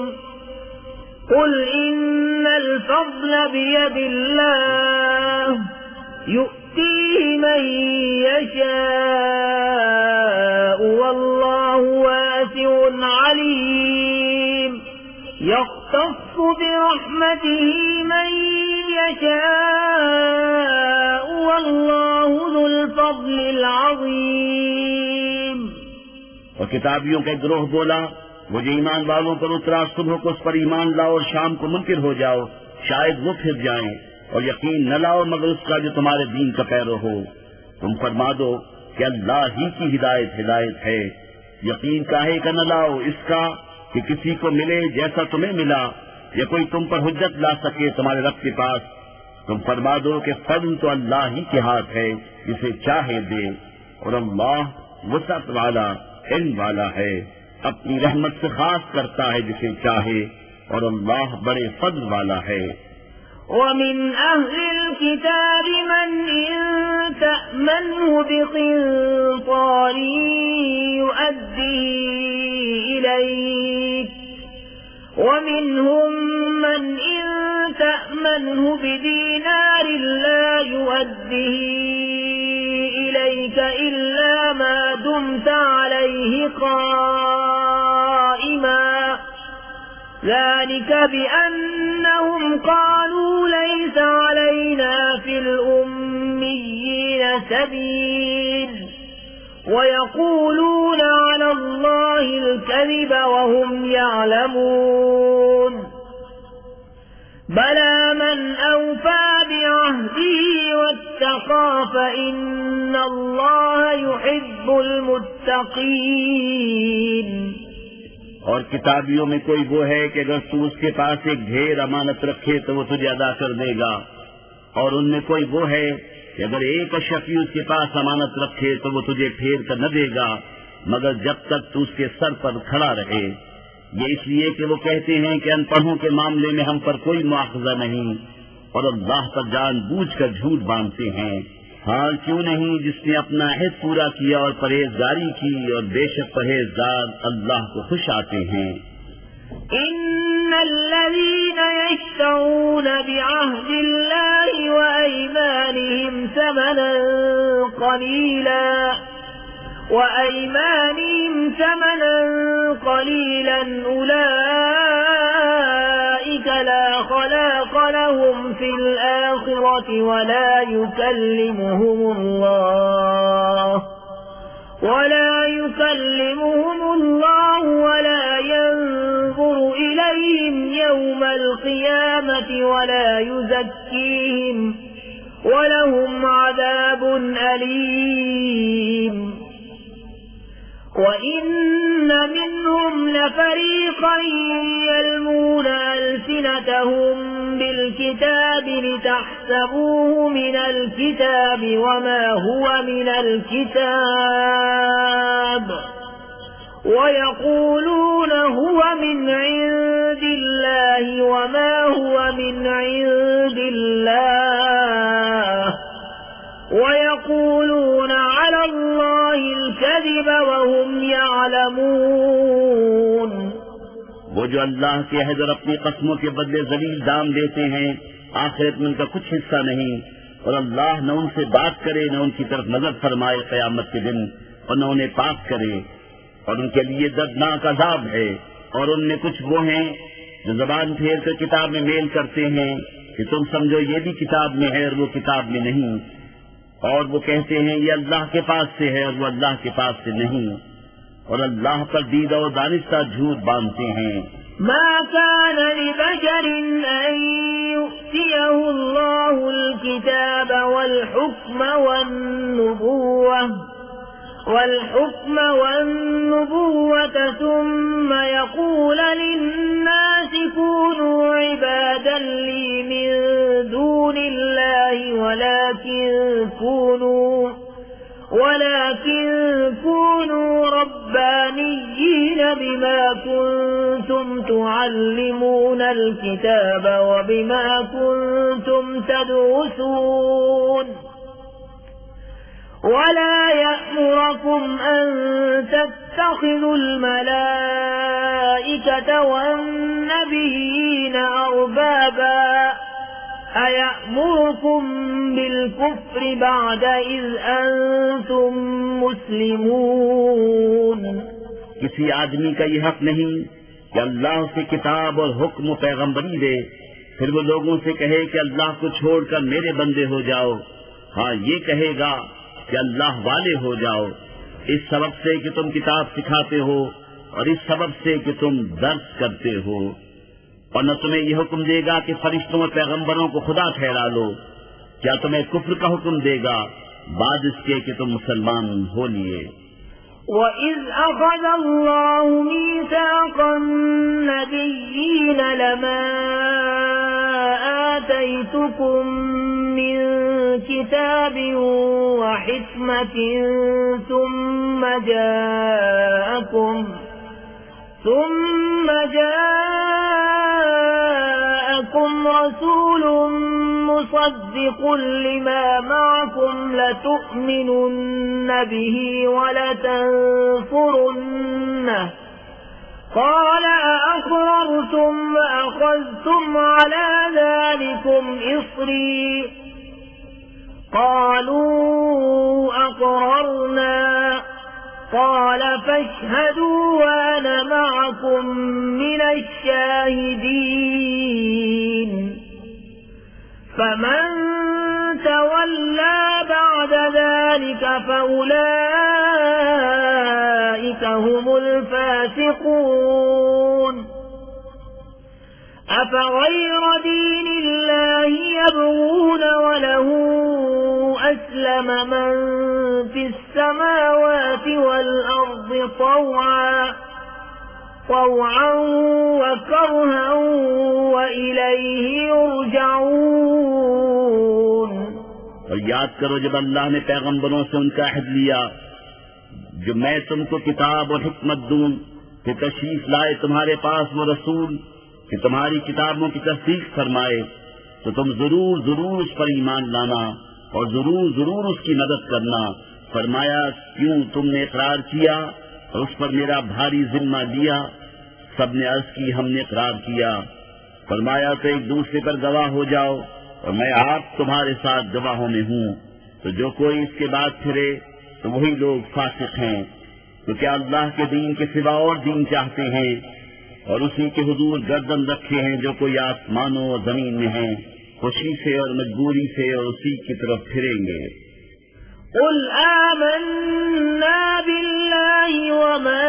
قل إن الفضل بيد الله يؤتيه من يشاء والله واسع عليم يختص برحمته من يشاء والله ذو الفضل العظيم। और किताबियों का गिरोह बोला, वो जो ईमान वालों पर उतरा सुबह को उस पर ईमान लाओ और शाम को मुनकिर हो जाओ, शायद वो फिर जाएं, और यकीन न लाओ मगर उसका जो तुम्हारे दीन का पैरो हो। तुम फरमा दो कि अल्लाह ही की हिदायत है। यकीन काहे का न लाओ इसका कि किसी को मिले जैसा तुम्हें मिला, या कोई तुम पर हुज्जत ला सके तुम्हारे रब के पास। तुम फरमा दो कि फज़्ल तो अल्लाह ही के हाथ है, जिसे चाहे दे, और अल्लाह वसअत वाला, इल्म वाला है, अपनी रहमत से खास करता है जिसे चाहे, और अल्लाह बड़े फज़्ल वाला है। ومن أهل الكتاب من إن تأمنه بقنطار يؤديه إليك ومنهم من إن تأمنه بدينار لا يؤديه إليك إلا ما دمت عليه قائما ذلك بأنهم قالوا ليس علينا في الأميين سبيل ويقولون على الله الكذب وهم يعلمون بلى من أوفى بعهده واتقى فإن الله يحب المتقين। और किताबियों में कोई वो है कि अगर तू उसके पास एक ढेर अमानत रखे तो वो तुझे अदा कर देगा, और उनमें कोई वो है कि अगर एक शफी उसके पास अमानत रखे तो वो तुझे फेर कर न देगा मगर जब तक तू उसके सर पर खड़ा रहे। ये इसलिए कि वो कहते हैं कि अनपढ़ों के मामले में हम पर कोई मुआखजा नहीं, और अल्लाह पर जानबूझकर झूठ बांधते हैं। हाल क्यों नहीं जिसने अपना अहद पूरा किया और परहेजगारी की, और बेशक परहेजगार अल्लाह को खुश आते हैं। इन्नल्लज़ीन यश्तरून बिअहदिल्लाहि व अयमानिहिम समनन क़लीलन उलाइका ला खलाक़ लहुम फिल आखिरति वला युकल्लिमुहुम अल्लाह वला यंज़ुरु इलैहिम यौमल क़ियामति वला युज़क्कीहिम वलहुम अज़ाबुन अलीम। वइन्न मिन्हुम लफ़रीक़न यल्मून अल्सिनतहुम बिल्किताबि लितहसबूहु मिनल किताबि वमा हुवा मिनल किताब वयक़ूलून हुवा मिन इंदिल्लाहि वमा हुवा मिन इंदिल्लाह वयक़ूलून अलल्लाहिल कज़िब वहुम यअलमून। वो जो अल्लाह के अहद और अपनी कसमों के बदले जलील दाम देते हैं, आखिरत में उनका कुछ हिस्सा नहीं, और अल्लाह न उनसे बात करे न उनकी तरफ नजर फरमाए क़यामत के दिन, और न उन्हें पाक करे, और उनके लिए दर्दनाक अज़ाब है। और उनमें कुछ वो हैं जो ज़बान फेर कर किताब में मेल करते हैं कि तुम समझो ये भी किताब में है और वो किताब में नहीं, और वो कहते हैं ये अल्लाह के पास से है और वो अल्लाह के पास से नहीं, और अल्लाह पर दीदा और दानिस्ता झूठ बांधते हैं। मा कान लिबशरिन अन युअतियहुल्लाहुल किताब वल हुक्म वन्नुबुव्वत सुम्म यक़ूल लिन्नासि कूनू इबादन ली मिन दूनिल्लाहि वलाकिन कूनू रब्बानिय्यीन बिमा कुन्तुम तुअल्लिमूनल किताब व बिमा कुन्तुम तदरुसून वला यअमुरुकुम अन तत्तखिज़ुल मलाइकत वन्नबिय्यीन अर्बाबा अयअमुरुकुम बिलकुफ्र बअद इज़ अंतुम मुस्लिमून। किसी आदमी का ये हक नहीं कि अल्लाह से किताब और हुक्म पैगंबरी दे, फिर वो लोगों से कहे कि अल्लाह को छोड़कर मेरे बंदे हो जाओ। हाँ, ये कहेगा कि अल्लाह वाले हो जाओ, इस सबब से कि तुम किताब सिखाते हो और इस सबब से कि तुम दर्स करते हो। और न तुम्हें यह हुक्म देगा कि फरिश्तों और पैगंबरों को खुदा ठहरा लो। क्या तुम्हें कुफ्र का हुक्म देगा बाद इसके कि तुम मुसलमान हो लिए। वइज़ अख़ज़ अल्लाहु मीसाक़न नबिय्यीन लमा आतैतुकुम मिन किताबिन व हिकमतिन ثم جاءكم رسول مصدق لما معكم لتؤمنن به ولتنصرنه قال أأقررتم وأخذتم على ذلكم إصري قالوا أقررنا قال فاشهدوا وأنا معكم من الشاهدين فمن تولى بعد ذلك فأولئك هم الفاسقون أفغير دين الله يبغون وله أسلم من في السماوات والأرض طوعا وكرها وإليه يرجعون। और याद करो जब अल्लाह ने पैगंबरों से उनका अहद लिया जो मैं तुमको किताब और हिकमत दूं कि तशरीफ लाए तुम्हारे पास वो रसूल कि तुम्हारी किताबों की तस्दीक फरमाए, तो तुम जरूर जरूर उस पर ईमान लाना और जरूर जरूर उसकी मदद करना। फरमाया क्यों तुमने इकरार किया और उस पर मेरा भारी जिम्मा लिया। सबने अर्ज की हमने इकरार किया। फरमाया तो एक दूसरे पर गवाह हो जाओ और मैं आप तुम्हारे साथ गवाहों में हूँ। तो जो कोई इसके बाद फिरे तो वही लोग फासिक हैं। तो क्या अल्लाह के दीन के सिवा और दीन चाहते हैं और उसी के हुजूर गर्दन रखे हैं जो कोई आसमानों और जमीन में हैं, खुशी से और मजबूरी से और उसी की तरफ फिरेंगे। कुल आमन्ना बिल्लाहि वमा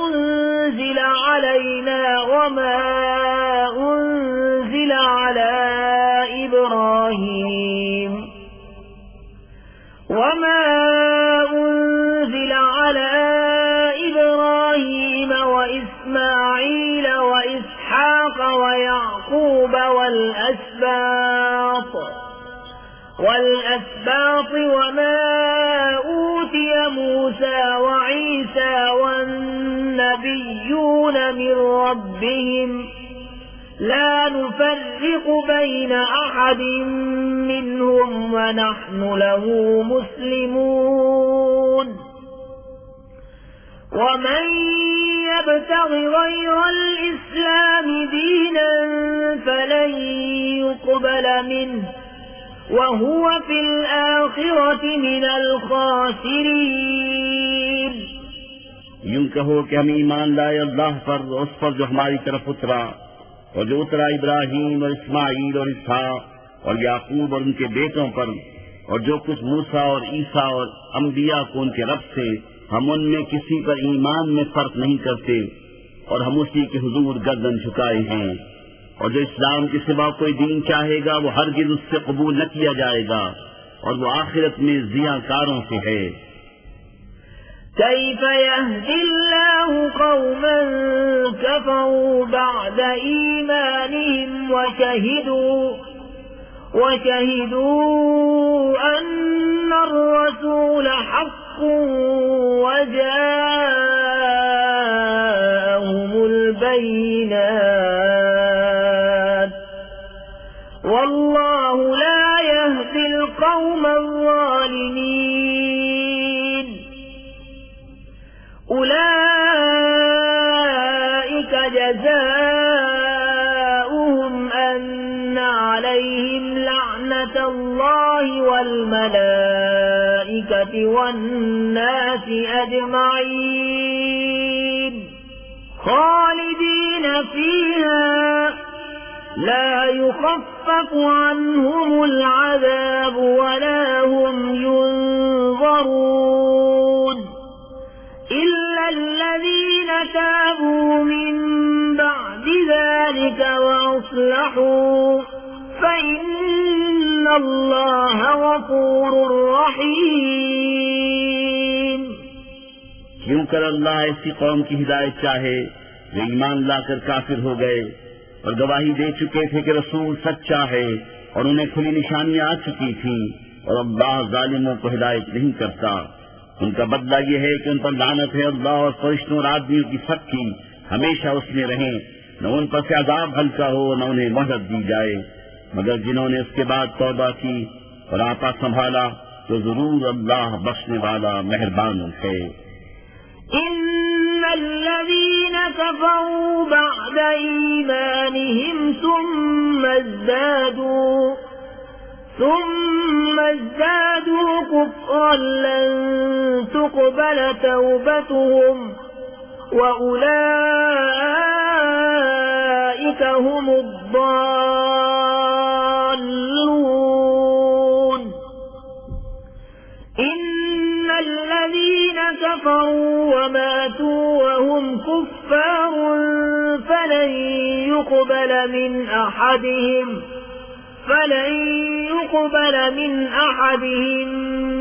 उन्ज़िला अलैना वमा उन्ज़िला अला इब्राहीम على إبراهيم وإسماعيل وإسحاق ويعقوب والأسباط وما أوتي موسى وعيسى والنبيون من ربهم لا نفرق بين أحد منهم ونحن له مسلمون ومن يبتغ غير الإسلام دينا فلن يقبل منه وهو في الآخرة من الخاسرين. यूं कहो कि हम ईमान लाए अल्लाह पर, उस पर जो हमारी तरफ उतरा और जो उतरा इब्राहीम और इस्माईल और इसहाक और याकूब और उनके बेटों पर, और जो कुछ मूसा और ईसा और अंबिया को उनके रब से, हम उनमें किसी पर ईमान में फर्क नहीं करते और हम उसी के हुजूर गर्दन झुकाए हैं। और जो इस्लाम के सिवा कोई दीन चाहेगा वो हरगिज़ उससे कबूल न किया जाएगा और वो आखिरत में ज़ियाकारों से है। कैफ़ यहदिल्लाहु क़ौमन कफ़रू बअद ईमानिहिम वशहिदू अन्नर रसूल हक़्क़ुन वजाअहुमुल बय्यिनात वल्लाहु ला यहदिल क़ौमल ज़ालिमीन। أولئك جزاؤهم أن عليهم لعنة الله والملائكة والناس أجمعين خالدين فيها لا يخفف عنهم العذاب ولا هم ينظرون إلا الذين تابوا من بعد ذلك وأصلحوا فإن الله غفور رحيم। क्यों कर अल्लाह ऐसी कौम की हिदायत चाहे जो ईमान लाकर काफिर हो गए और गवाही दे चुके थे कि रसूल सच्चा है और उन्हें खुली निशानियां आ चुकी थी, और अल्लाह जालिमों को हिदायत नहीं करता। उनका बदला यह है कि उन पर लानत है अल्लाह और फरिश्तों और आदमियों की सबकी, हमेशा उसमें रहें। न उन पर से अज़ाब हल्का हो न उन्हें मोहलत दी जाए, मगर जिन्होंने उसके बाद तौबा की और आपा संभाला तो जरूर अल्लाह बख्शने वाला मेहरबान है। इन्नल्लज़ीन कफ़रू बअद ईमानिहिम ثم ازدادوا كفرا لن تقبل توبتهم وأولئك هم الضالون. إن الذين كفروا وماتوا وهم كفار فلن يقبل من أحدهم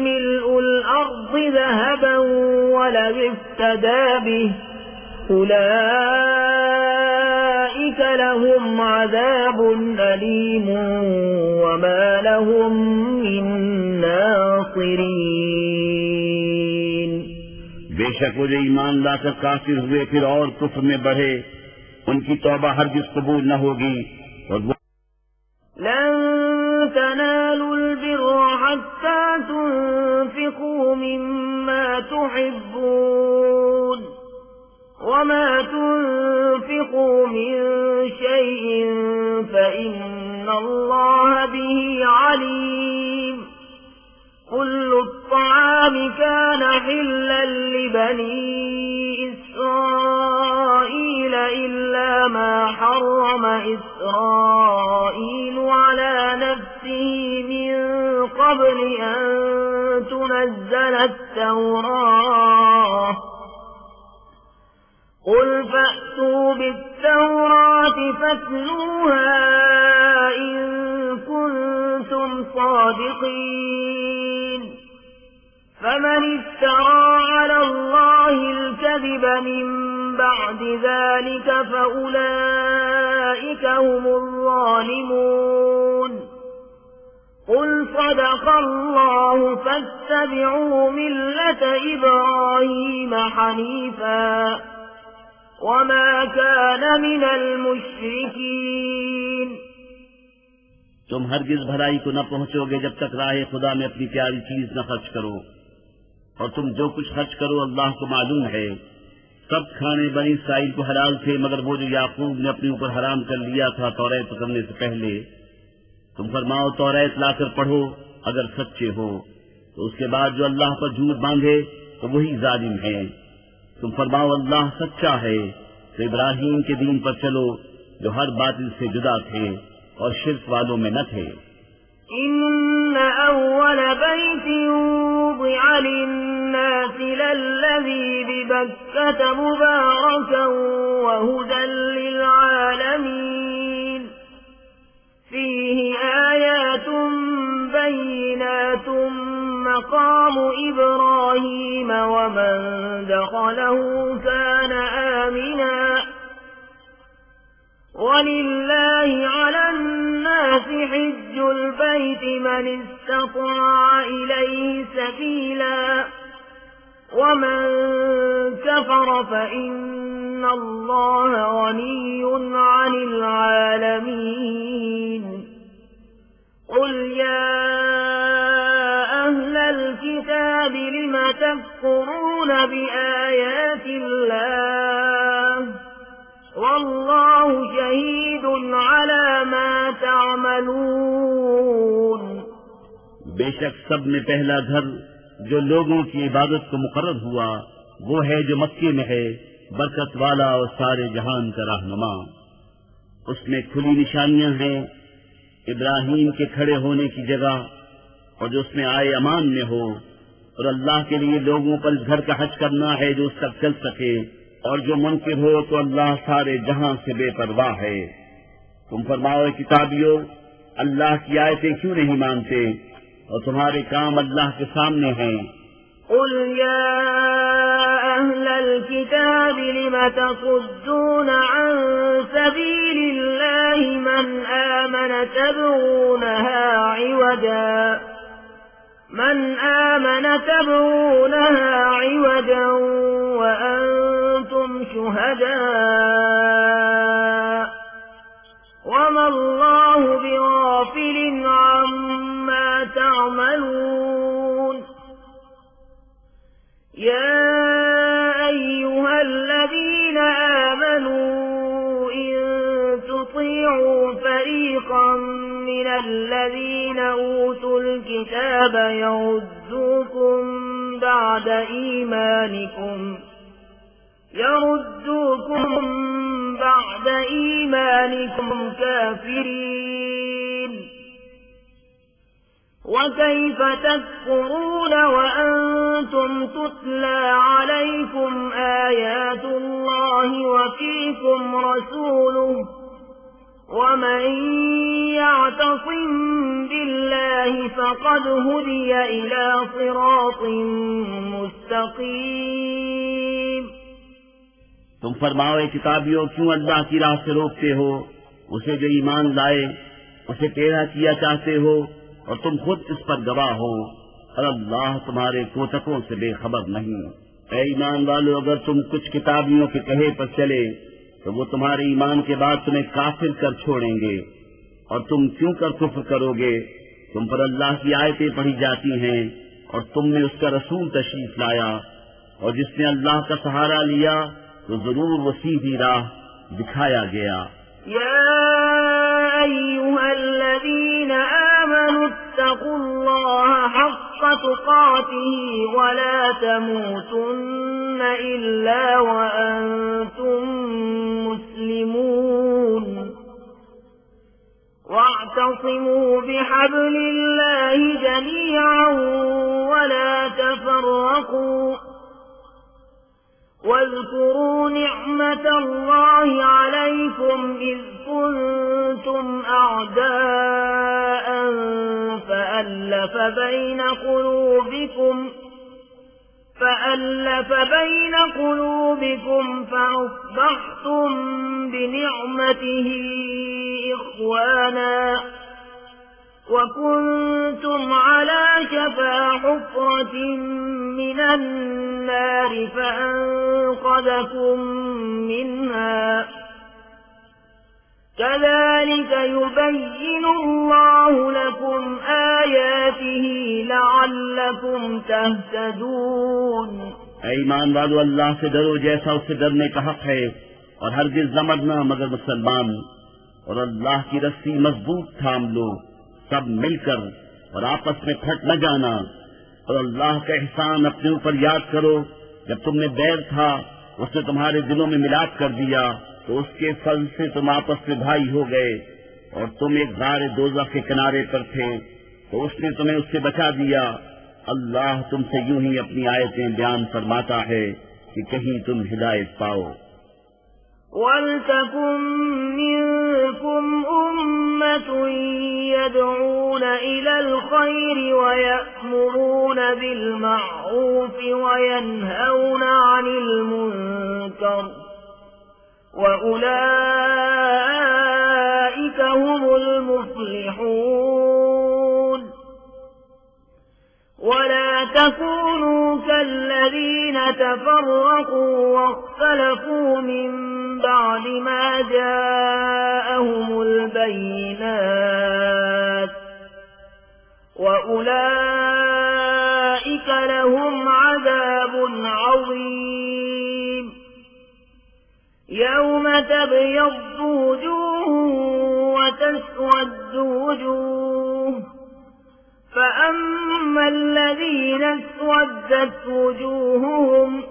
ملء الأرض ذهبا ولو افتدى به أولئك لهم عذاب أليم وما لهم من ناصرين. बेशक वो जो ईमान लाकर काफिर हुए फिर और कुफ्र में बढ़े, उनकी तौबा हरगिज़ कबूल न होगी। और वो لن تنالوا البر حتى تنفقوا مما تحبون وما تنفقوا من شيء فإن الله به عليم. كل الطعام كان حلا لبني إسرائيل إلا ما حرم إسرائيل على نفسه من قبل أن تنزل التوراة. قل فأتوا بالتوراة فاتلوها إن كنتم صادقين. فمن افترى على الله ريب من بعد ذلك فأولئك هم الظالمون قل صدق الله فاتبعوا ملة إبراهيم حنيفا وما كان من المشركين। तुम हरगिज भलाई को न पहुंचोगे जब तक राह खुदा में अपनी प्यारी चीज न खर्च करो, और तुम जो कुछ खर्च करो अल्लाह को मालूम है। सब खाने बनी इस्राइल को हलाल थे, मगर वो जो याकूब ने अपने ऊपर हराम कर लिया था तौरात करने से पहले। तुम फरमाओ तौरात लाकर पढ़ो अगर सच्चे हो, तो उसके बाद जो अल्लाह पर झूठ बांधे तो वही जालिम है। तुम फरमाओ अल्लाह सच्चा है, तो इब्राहिम के दीन पर चलो जो हर बातिल से जुदा थे और शिर्क वालों में न थे। إن أول بيت وضع للناس للذي ببكة مباركا وهدى للعالمين فيه آيات بينات مقام إبراهيم ومن دخله كان آمنا ولله على الناس حج البيت من استطاع إليه سبيلا ومن كفر فإن الله غني عن العالمين قل يا أهل الكتاب لم تكفرون بآيات الله والله شهيد على ما تعملون। बेशक सब में पहला घर जो लोगों की इबादत को मुकर्रर हुआ वो है जो मक्के में है, बरकत वाला और सारे जहान का रहनुमा। उसमें खुली निशानियां हैं इब्राहिम के खड़े होने की जगह, और जो उसमें आए अमान में हो, और अल्लाह के लिए लोगों पर इस घर का हज करना है जो उस तक चल सके, और जो मुनकिर हो तो अल्लाह सारे जहां से बेपरवाह है। तुम फरमाओ किताबियों अल्लाह की आयतें क्यों नहीं मानते, और तुम्हारे काम अल्लाह के सामने हैं। قل يا أهل الكتاب لم تصدون عن سبيل الله من آمن تبغونها عوجا وأنتم شهداء وما الله بغافل عما تعملون يا أيها الذين آمنوا إن تطيعوا فريقا من الذين أوتوا الكتاب يردوكم بعد إيمانكم كافرين وكيف تكفرون وأنتم تتلى عليكم آيات الله وفيكم رسوله ومن يعتصم بالله فقد هدي إلى صراط مستقيم। तुम फरमाओ किताबियों क्यों अल्लाह की राह से रोकते हो उसे जो ईमान लाए, उसे टेढ़ा किया चाहते हो, और तुम खुद इस पर गवाह हो, और अल्लाह तुम्हारे कोतकों से बेखबर नहीं। ऐ ईमान वालों, अगर तुम कुछ किताबियों के कहे पर चले तो वो तुम्हारे ईमान के बाद तुम्हें काफिर कर छोड़ेंगे, और तुम क्यों कर कुफ्र करोगे। तुम पर अल्लाह की आयतें पढ़ी जाती हैं, और तुमने उसका रसूल तशरीफ लाया, और जिसने अल्लाह का सहारा लिया तो जरूर वो सीधी राह दिखाया गया। या अय्युहल्लज़ीना आमनू इत्तक़ुल्लाह हक़्क़ तुक़ातिही वला तमूतुन्न इल्ला व अंतुम मुस्लिमून वाअतसिमू बिहब्लिल्लाहि जमीअन वला तफर्रक़ू واذكروا نعمة الله عليكم إذ كنتم أعداء فألف فألف بين قلوبكم فأصبحتم بنعمته إخوانا وكنتم على شفا حفرة من النار فأنقذكم منها كذلك يبين الله لكم آياته لعلكم تهتدون। ईमान वालो अल्लाह से डरो जैसा उससे डरने का हक है और हरगिज न मरना मगर मुसलमान और अल्लाह की रस्सी मजबूत थाम लो सब मिलकर और आपस में फट न जाना और अल्लाह का एहसान अपने ऊपर याद करो जब तुमने बैर था उसने तुम्हारे दिलों में मिलाप कर दिया तो उसके फल से तुम आपस में भाई हो गए और तुम एक गारे दोज़ख के किनारे पर थे तो उसने तुम्हें उससे बचा दिया। अल्लाह तुमसे यूं ही अपनी आयतें बयान फरमाता है कि कहीं तुम हिदायत पाओ। वल्तकुम मिनकुम उम्मतुन यदऊन इलल खैरि वयअमुरून बिल मअरूफ वयनहौन अनिल मुनकर वउलाइक हुमुल मुफ्लिहून। ولا تكونوا كالذين تفرقوا واختلفوا من بعد ما جاءهم البينات وأولئك لهم عذاب عظيم يوم تبيض وجوه وتسود وجوه فأما الذين اسودت وجوههم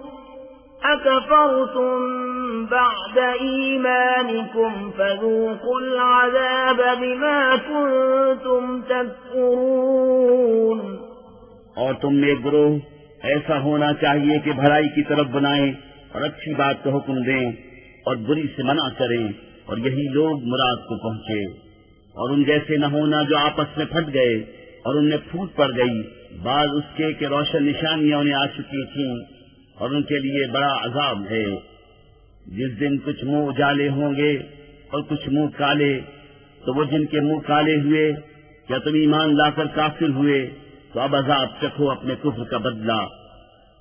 أكفرتم بعد إيمانكم فذوقوا العذاب بما كنتم تكفرون। और तुम में एक गिरोह ऐसा होना चाहिए कि भलाई की तरफ बनाएं और अच्छी बात का हुक्म दें और बुरी से मना करें और यही लोग मुराद को पहुँचे और उन जैसे न होना जो आपस में फट गए और उनमें फूट पड़ गई बाद उसके कि रोशन निशानियां उन्हें आ चुकी थीं और उनके लिए बड़ा अजाब है। जिस दिन कुछ मुंह उजाले होंगे और कुछ मुंह काले तो वो जिनके मुंह काले हुए क्या तुम ईमान लाकर काफिर हुए तो अब अजाब चखो अपने कुफ्र का बदला।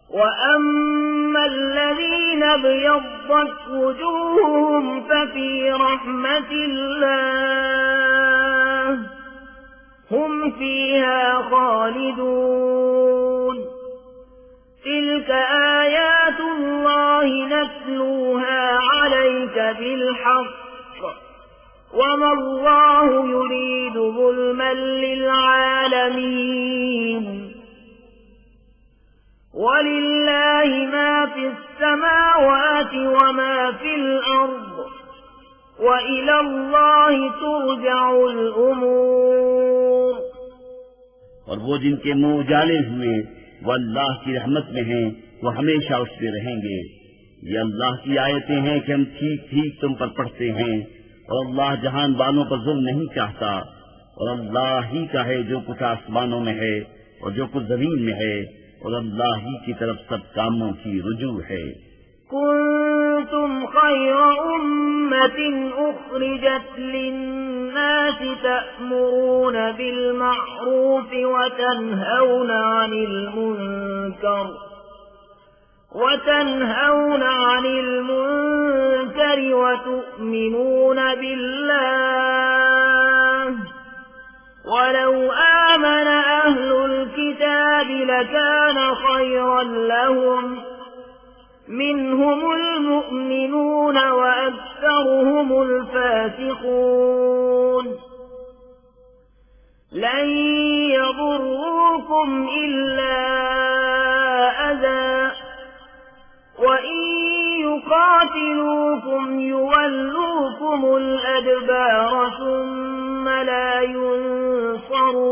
وأما الذين ابيضت وجوههم ففي رحمة الله هم فيها خالدون تلك آيات الله نتلوها عليك بالحق وما الله يريد ظلما للعالمين ولله ما في السماوات وما في الأرض وإلى الله ترجع الأمور। और वो जिनके मुंह उजाले हुए वो अल्लाह की रहमत में हैं वो हमेशा उसमें रहेंगे। ये अल्लाह की आयतें हैं कि हम ठीक ठीक तुम पर पढ़ते हैं और अल्लाह जहान वालों पर जुल्म नहीं चाहता और अल्लाह ही का है जो कुछ आसमानों में है और जो कुछ जमीन में है और अल्लाह ही की तरफ सब कामों की रुजू है। कुंतुम खैर उम्मतिन उखरिजत लिन्नास तअमुरून बिल मअरूफ व तनहौन अनिल मुनकर व तु'मिनून बिल्लाह वलौ आमन अहलुल किताब लकान खैरन लहुम मिनहुमुल मुअमिनून व अक्सरुहुमुल फासिकून लन यदुर्रूकुम इल्ला अज़ा व इन युक़ातिलूकुम युवल्लूकुमुल अदबार सुम्म ला युनसरून।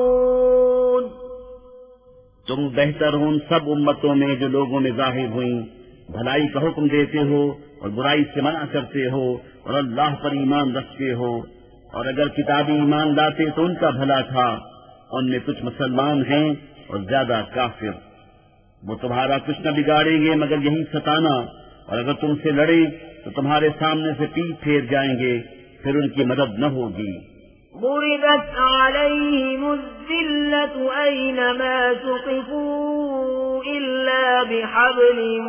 तुम बेहतर हो उन सब उम्मतों में जो लोगों में जाहिर हुई भलाई का हुक्म देते हो और बुराई से मना करते हो और अल्लाह पर ईमान रखते हो और अगर किताबी ईमान लाते तो उनका भला था। उनमें कुछ मुसलमान हैं और ज्यादा काफिर। वो तुम्हारा कुछ न बिगाड़ेंगे मगर यही सताना, और अगर तुमसे लड़े तो तुम्हारे सामने से पीठ फेर जाएंगे, फिर उनकी मदद न होगी। ضربت عليهم الذلة أينما ثقفوا إلا بحبل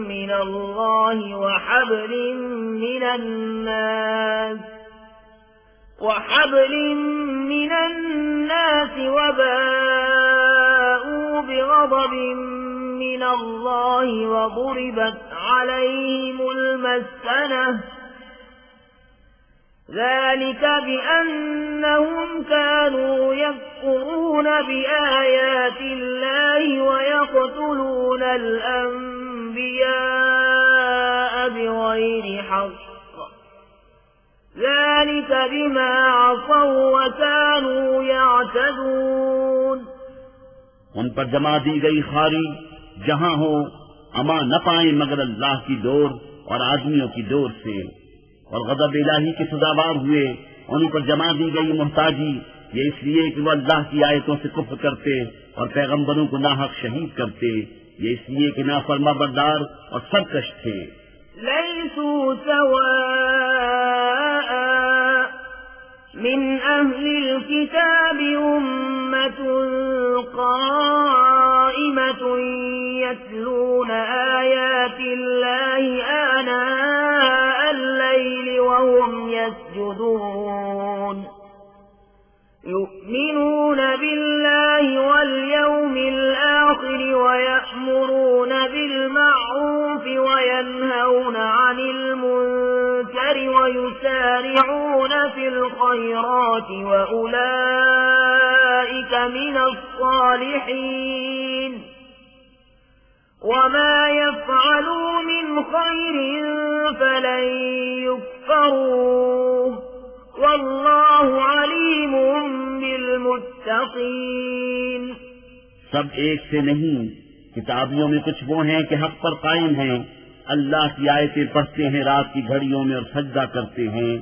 من الله وحبل من الناس وباءوا بغضب من الله وضربت عليهم المسكنة ذلك بأنهم كانوا يكفرون بآيات الله ويقتلون الأنبياء بغير حق ذلك بما عصوا وكانوا يعتدون। उन पर जमा दी गई खारी जहां हो अमा न पाए मगर अल्लाह की डोर और आदमियों की डोर से, और गज़ब इलाही के सजावार हुए। उन पर जमा दी गई मुहताजी ये इसलिए कि वो अल्लाह की आयतों से कुफ्र करते और पैगंबरों को नाहक शहीद करते, ये इसलिए कि नाफरमा बरदार और सरकश थे। लैसू सवाअ मिन अहलिल किताबि उम्मतुन क़ाइमतुन यत्लून आयातिल्लाहि आनाअल लैलि वहुम यस्जुदून युमिनून बिल्लाहि वल यौमिल आखिर वयअमुरून बिल मअरूफ वयनहौन अनिल मुनकर वयुसारिऊन फिल खैरात वउलाइक मिनस सालिहीन वमा यफ़अलू मिन खैरिन फलन युकफ़रूह वल्लाहु अलीमुम बिलमुत्तक़ीन। सब एक से नहीं, किताबियों में कुछ वो हैं कि हक पर कायम हैं, अल्लाह की आयतें पढ़ते हैं रात की घड़ियों में और सजदा करते हैं,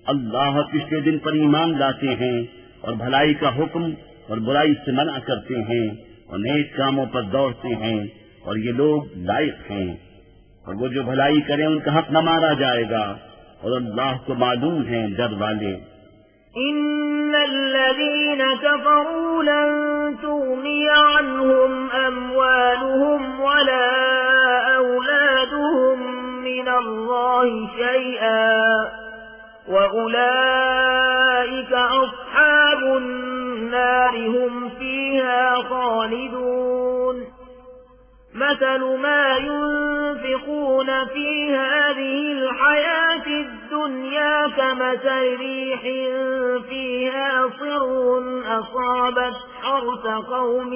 अल्लाह पिछले दिन पर ईमान लाते हैं और भलाई का हुक्म और बुराई से मना करते हैं और नेक कामों पर दौड़ते हैं, और ये लोग लायक हैं। और वो जो भलाई करें उनका हक न मारा जाएगा, और अल्लाह को मालूम है डर वाले। इन्नल्लज़ीन कफ़रू लन तुग़नी अन्हुम अम्वालुहुम वला औलादुहुम मिनल्लाहि शैअन वउलाइक अस्हाबुन नार हुम फ़ीहा ख़ालिदून। مثل ما ينفقون في هذه الحياة الدنيا كمثل ريح فيها صر أصابت حرث قوم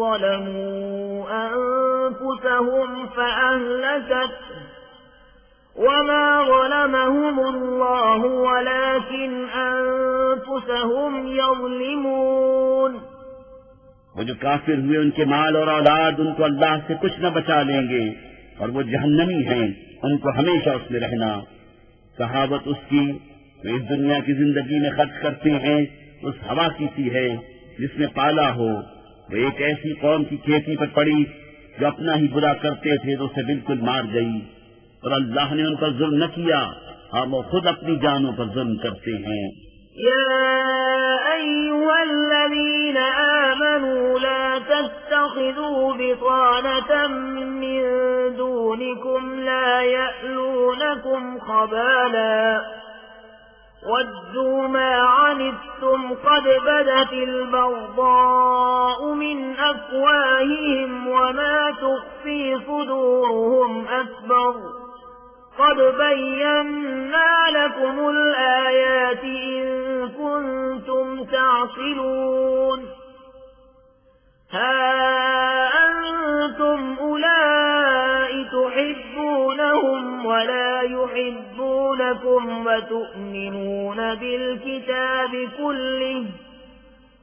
ظلموا أنفسهم فأهلكته وما ظلمهم الله ولكن أنفسهم يظلمون। वो जो काफिर हुए उनके माल और औलाद उनको अल्लाह से कुछ न बचा लेंगे, और वो जहन्नमी हैं, उनको हमेशा उसमें रहना। कहावत उसकी वो इस दुनिया की जिंदगी में खर्च करते हैं उस हवा की सी है जिसमें पाला हो। वो एक ऐसी कौम की खेती पर पड़ी जो अपना ही बुरा करते थे तो उसे बिल्कुल मार गई, और अल्लाह ने उन पर जुल्म न किया, हाँ वो खुद अपनी जानों पर जुल्म करते हैं। या अय्युहल्लज़ीन आमनू ला तत्तखिज़ू बितानतम मिन दूनिकुम ला यअलूनकुम खबाला वद्दू मा अनित्तुम क़द बदतिल बग़दाउ मिन अफ़वाहिहिम वमा तुख़फ़ी सुदूरुहुम अकबर قد بينا لكم الآيات إن كنتم تعقلون ها أنتم أولئك تحبونهم ولا يحبونكم وتؤمنون بالكتاب كله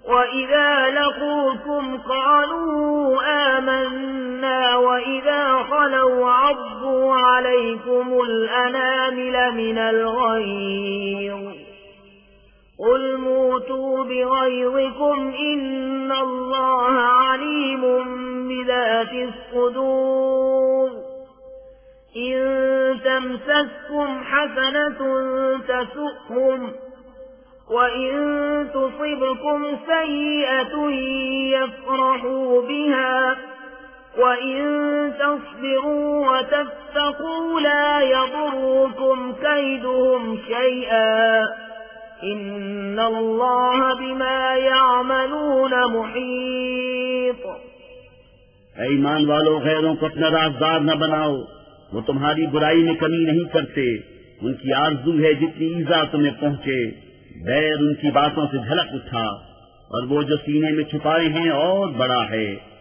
وإذا لقوكم قالوا آمنا وإذا خلوا عضوا عليكم الأنامل من الغيظ قل موتوا بغيظكم إن الله عليم بذات الصدور إن تمسسكم حسنة تسؤهم وإن تصبكم سيئة يفرحوا بها وإن تصبروا وتتقوا لا يضركم كيدهم شيئا إن الله بما يعملون محيط। ईमान वालों, गैरों को अपना राज़दार न बनाओ, वो तुम्हारी बुराई में कमी नहीं करते। उनकी आरज़ू है जितनी ईज़ा तुम्हें पहुँचे। बैर उनकी बातों से झलक उठा और वो जो सीने में छुपाए हैं और बड़ा है।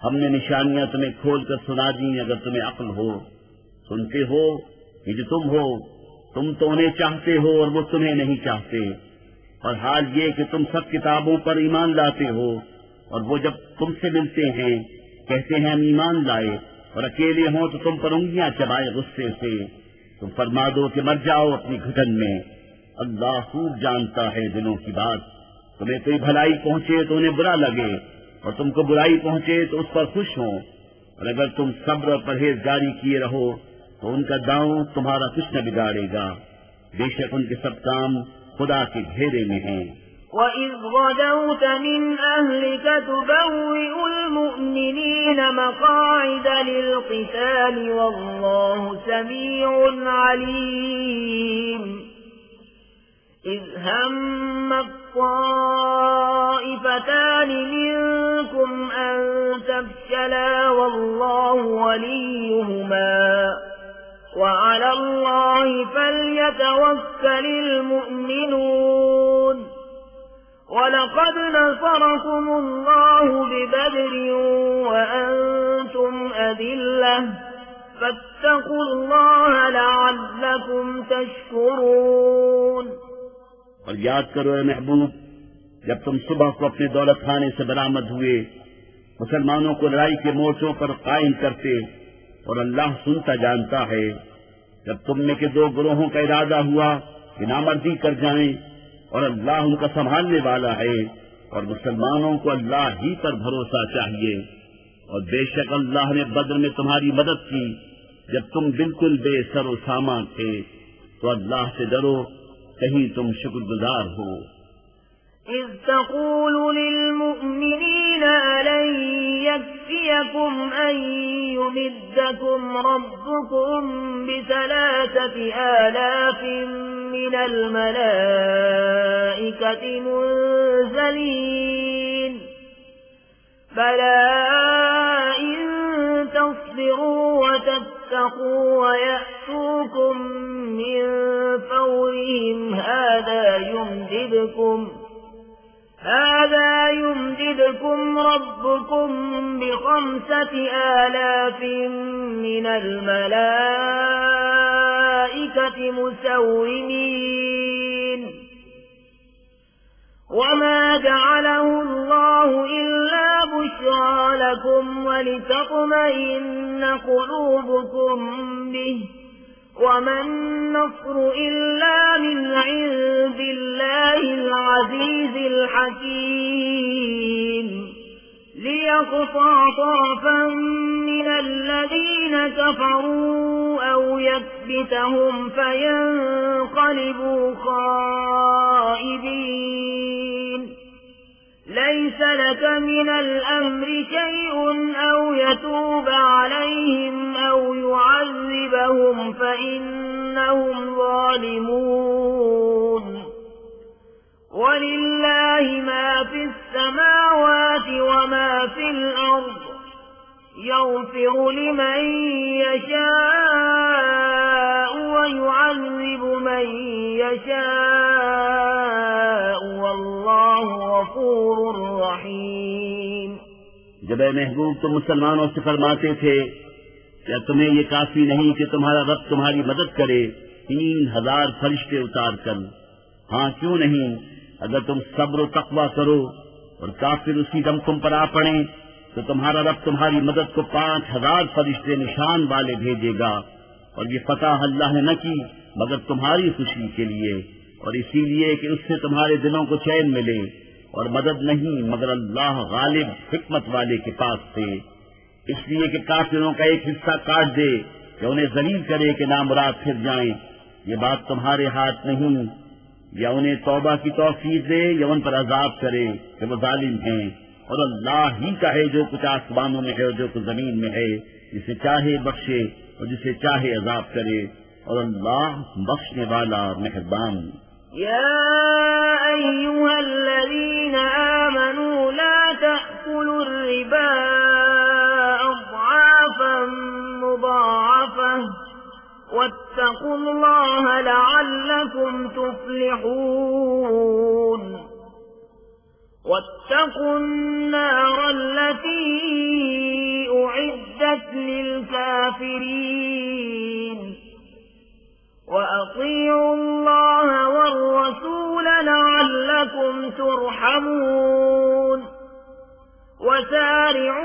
हमने निशानियां तुम्हें खोलकर सुना दी अगर तुम्हें अक्ल हो। सुनते हो कि जो तुम हो, तुम तो उन्हें चाहते हो और वो तुम्हें नहीं चाहते। और हाल ये कि तुम सब किताबों पर ईमान लाते हो और वो जब तुमसे मिलते हैं कहते हैं हम ईमान लाए, और अकेले हों तो तुम पर उंगलियां चबाए गुस्से से। तुम फरमा दो कि मर जाओ अपनी घुटन में। अल्लाह खूब जानता है दिलों की बात। तुम्हें कोई भलाई पहुंचे तो उन्हें बुरा लगे और तुमको बुराई पहुंचे तो उस पर खुश हो। और अगर तुम सब्र और परहेजगारी किए रहो तो उनका दांव तुम्हारा कुछ न बिगाड़ेगा। बेशक उनके सब काम खुदा के घेरे में हैं। وَإِذْ غَدَوْتَ مِنْ أَهْلِكَ تُبَوِّئُ الْمُؤْمِنِينَ مَقَاعِدَ لِلْقِتَالِ وَاللَّهُ سَمِيعٌ عَلِيمٌ إِذْ هَمَّ الطَّائِفَتَانِ مِنْكُمْ أَنْ تَفْشَلَا وَاللَّهُ وَلِيُّهُمَا وَعَلَى اللَّهِ فَلْيَتَوَكَّلِ الْمُؤْمِنُونَ وَلَقَدْ نَصَرَكُمُ اللَّهُ بِبَدْرٍ وَأَنْتُمْ أَذِلَّةٌ فَاتَّقُوا اللَّهَ لَعَلَّكُمْ تَشْكُرُونَ। और याद करो ए महबूब, जब तुम सुबह को अपने दौलत खाने से बरामद हुए, मुसलमानों को लड़ाई के मोर्चों पर कायम करते, और अल्लाह सुनता जानता है। जब तुम में के दो गिरोहों का इरादा हुआ कि नामर्दी कर जाएं, और अल्लाह उनका संभालने वाला है, और मुसलमानों को अल्लाह ही पर भरोसा चाहिए। और बेशक अल्लाह ने बद्र में तुम्हारी मदद की जब तुम बिल्कुल बेसरो सामान थे। तो अल्लाह से डरो, कहीं तुम शुक्रगुजार हो। إذ تقول للمؤمنين ألن يكفيكم أن يمدكم ربكم ب3,000 من الملائكة منزلين بلى إن تصبروا وتتقوا ويأتوكم من فورهم هذا يمددكم ربكم ب5,000 من الملائكة مسومين وما جعله الله إلا بشرى لكم ولتطمئن قلوبكم به وما النصر إلا من عند الله العزيز الحكيم ليقطع طرفا من الذين كفروا أو يكبتهم فينقلبوا خائبين ليس لك من الأمر شيء أو يتوب عليهم أو يعذبهم فإنهم ظالمون ولله ما في السماوات وما في الأرض يغفر لمن يشاء ويعذب من يشاء والله غفور رحيم। जब ए महबूब तुम मुसलमानों से फरमाते थे, क्या तुम्हें ये काफी नहीं कि तुम्हारा रब तुम्हारी मदद करे 3,000 फरिश्ते उतार कर? हाँ, क्यों नहीं, अगर तुम सब्र और तकवा करो और काफिर उसी दम तुम पर आ पड़े तो तुम्हारा रब तुम्हारी मदद को 5,000 फरिश्ते निशान वाले भेजेगा। और ये फतह अल्लाह ने न की मगर तुम्हारी खुशी के लिए, और इसीलिए कि उससे तुम्हारे दिलों को चैन मिले, और मदद नहीं मगर अल्लाह गालिब हिकमत वाले के पास से। इसलिए कि काफिरों का एक हिस्सा काट दे या उन्हें जलील करे कि नामुराद फिर जाएं। ये बात तुम्हारे हाथ नहीं, या उन्हें तौबा की तौफीक दे या उन पर अजाब करे कि वो जालिम हैं। और अल्लाह ही का है जो कुछ आसमानों में है और जो कुछ जमीन में है, जिसे चाहे बख्शे और जिसे चाहे अजाब करे, और अल्लाह बख्शने वाला मेहरबान। या अय्युहल्लज़ीना आमनू ला तअकुलु रिबा अज़आफन मुदाअफ़ह वत्तक़ुल्लाह लअल्लकुम तुफ़्लिहून। वत्तक़ुन नार अल्लती उइद्दत लिलकाफिरीन वअतीउ अल्लाह वर्रसूल लअल्लकुम तुरहमून। वसारि'ू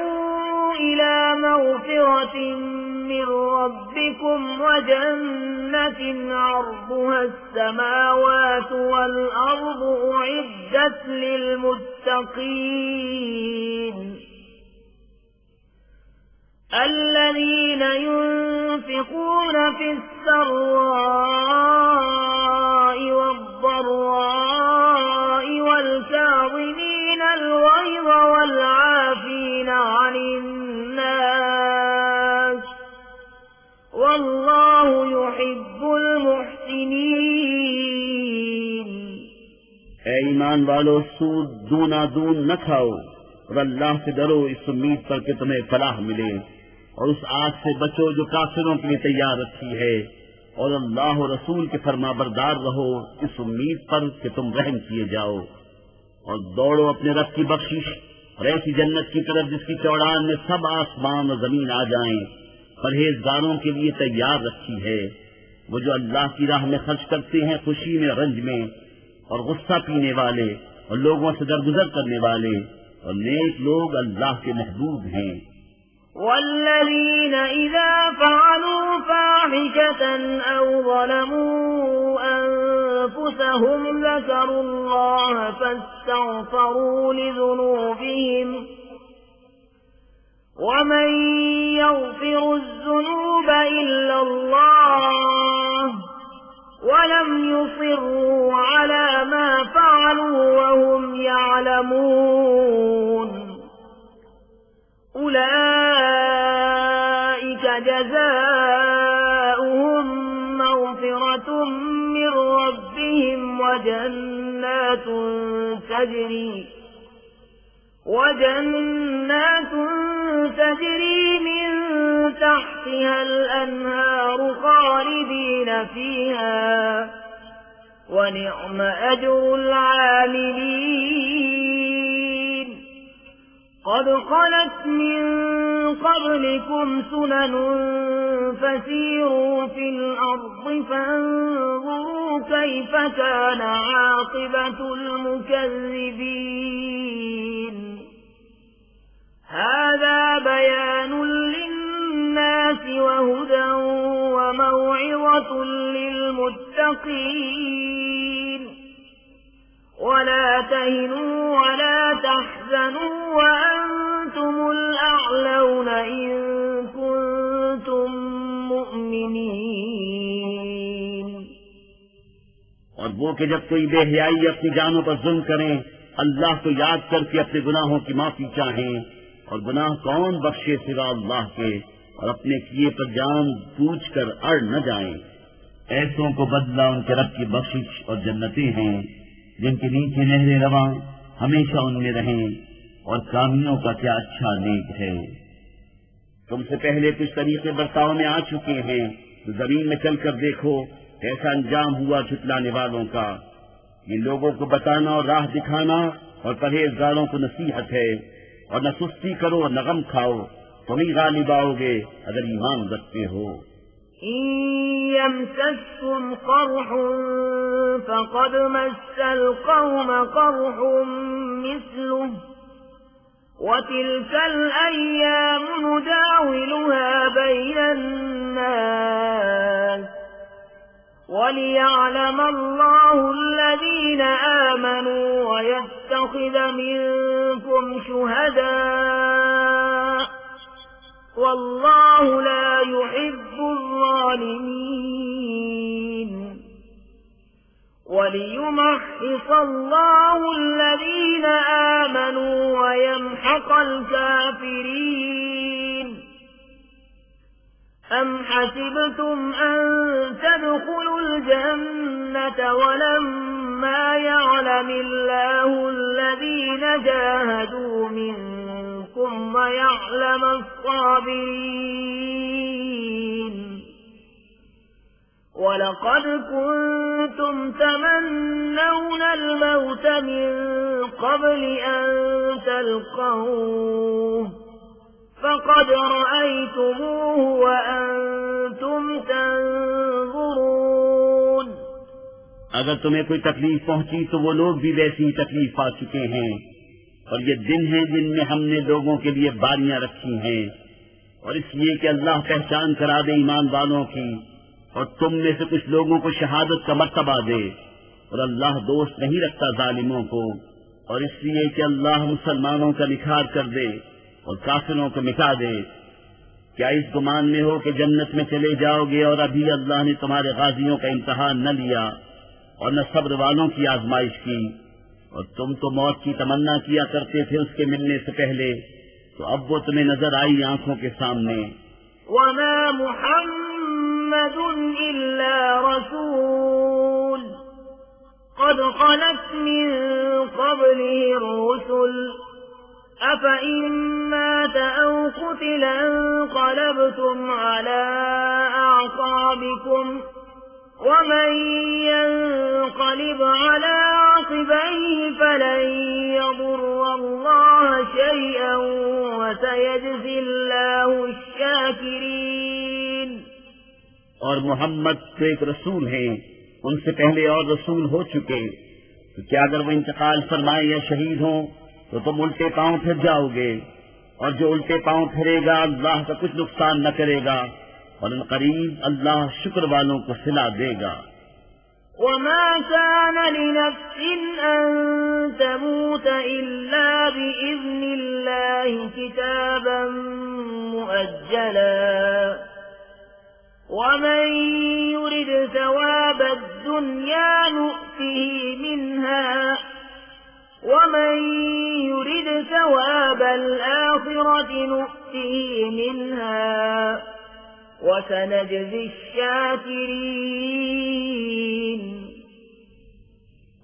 इला मग़फ़िरतिन मिन रब्बिकुम वजन्नतिन अर्दुहा अस्समावातु वल अर्दु उइद्दत लिलमुत्तक़ीन الذين ينفقون في السراء والضراء والكاظمين الغيظ والعافين عن الناس والله يحب المحسنين। ऐ ईमान वालो, सूद दूना दून न खाओ और अल्लाह से डरो इस उम्मीद पर कि तुम्हें फलाह मिले, और उस आग से बचो जो काफिरों के लिए तैयार रखी है, और अल्लाह और रसूल के फरमाबरदार रहो इस उम्मीद पर कि तुम रहम किए जाओ। और दौड़ो अपने रब की बख्शिश और ऐसी जन्नत की तरफ जिसकी चौड़ान में सब आसमान और जमीन आ जाएं, परहेजगारों के लिए तैयार रखी है। वो जो अल्लाह की राह में खर्च करते हैं खुशी में रंज में, और गुस्सा पीने वाले और लोगों से दरगुजर करने वाले, और नेक लोग अल्लाह के महबूब हैं। वल्लज़ीन इज़ा फ़अलू फ़ाहिशतन औ ज़लमू अन्फुसहुम ज़करुल्लाह फ़ास्तग़फ़रू लिज़ुनूबिहिम वमन यग़फ़िरुज़्ज़ुनूब इल्ला अल्लाह वलम युसिर्रू अला मा फ़अलू वहुम यअलमून। उलाइक जज़ाउहुम मग़फ़िरतुम मिन रब्बिहिम वजन्नात तजरी मिन तहतिहा अल-अन्हार ख़ालिदीन फ़ीहा वनिअम अज्रुल आमिलीन। قد خلت من قبلكم سنن فسيروا في الأرض فانظروا كيف كان عاقبة المكذبين. هذا بيان للناس وهدى وموعظة للمتقين. ولا تهنوا ولا تحزنوا وأنتم الأعلون إن كنتم مؤمنين। और वो कि जब कोई बेहयाई अपनी जानों पर जुल्म करें, अल्लाह को याद करके अपने गुनाहों की माफी चाहें, और गुनाह कौन बख्शे सिवा अल्लाह के, और अपने किए पर जान पूछ कर अड़ न जाएं। ऐसों को बदला उनके रब की बख्शिश और जन्नतें हैं जिनके नीचे नहरें रवां हमेशा उनमें रहें, और कामियों का क्या अच्छा नेक है। तुमसे पहले कुछ तरीके बर्ताव में आ चुके हैं, तो जमीन में चलकर देखो कैसा अंजाम हुआ झुटलाने वालों का। ये लोगों को बताना और राह दिखाना और परहेजगारों को नसीहत है। और न सुस्ती करो और न गम खाओ, तुम ही गालिब आओगे अगर ईमान रखते हो। إن يمسسكم قرح فقد مس القوم قرح مثله وتلك الأيام نداولها بين الناس وليعلم الله الذين آمنوا ويتخذ منكم شهداء वल्लाहु ला युहिब्बुज़्ज़ालिमीन वलियुमह्हिस अल्लाहु अल्लज़ीन आमनू वयम्हक़ल काफ़िरीन أم حسبتم أن تدخلوا الجنة ولما يعلم الله الذين جاهدوا منكم ويعلم الصابرين ولقد كنتم تمنون الموت من قبل أن تلقوه فقد رأيتموه وأنتم تنظرون अगर तुम्हें कोई तकलीफ पहुंची तो वो लोग भी वैसी ही तकलीफ पा चुके हैं और ये दिन हैं जिनमें हमने लोगों के लिए बारियां रखी हैं और इसलिए कि अल्लाह पहचान करा दे ईमान वालों की और तुम में से कुछ लोगों को शहादत का मर्तबा दे और अल्लाह दोस्त नहीं रखता जालिमों को और इसलिए कि अल्लाह मुसलमानों का निखार कर दे और काफिरों को मिटा दे। क्या इस गुमान में हो कि जन्नत में चले जाओगे और अभी अल्लाह ने तुम्हारे गाजियों का इम्तिहान न लिया और न सब्र वालों की आजमाइश की और तुम तो मौत की तमन्ना किया करते थे उसके मिलने से पहले, तो अब वो तुम्हें नजर आई आंखों के सामने। वमा मुहम्मदुन इल्ला रसूल क़द ख़लत मिन क़ब्लिहि रुसुल अफ़इन मात औ क़ुतिल इंक़लबतुम अला अअक़ाबिकुम वमन यंक़लिब अला अक़बैहि फलन यदुर्रल्लाह शैअन वसयजज़िल्लाहु अश-शाकिरीन। और मोहम्मद तो एक रसूल हैं, उनसे पहले और रसूल हो चुके, तो क्या अगर वो इंतकाल फरमाए या शहीद हों तो तुम उल्टे पांव फिर जाओगे और जो उल्टे पांव फिरेगा अल्लाह का कुछ नुकसान न करेगा और करीब अल्लाह शुक्र वालों को सिला देगा। वमा कान लिनफ्सिन अन तमूत इल्ला बिइज़्निल्लाहि किताबन मुअज्जला वमन युरिद सवाब दुनिया नु'तिही मिन्हा वमन युरिद सवाब आखिरति नु'तिही मिन्हा वसनजज़ि शाकिरीन।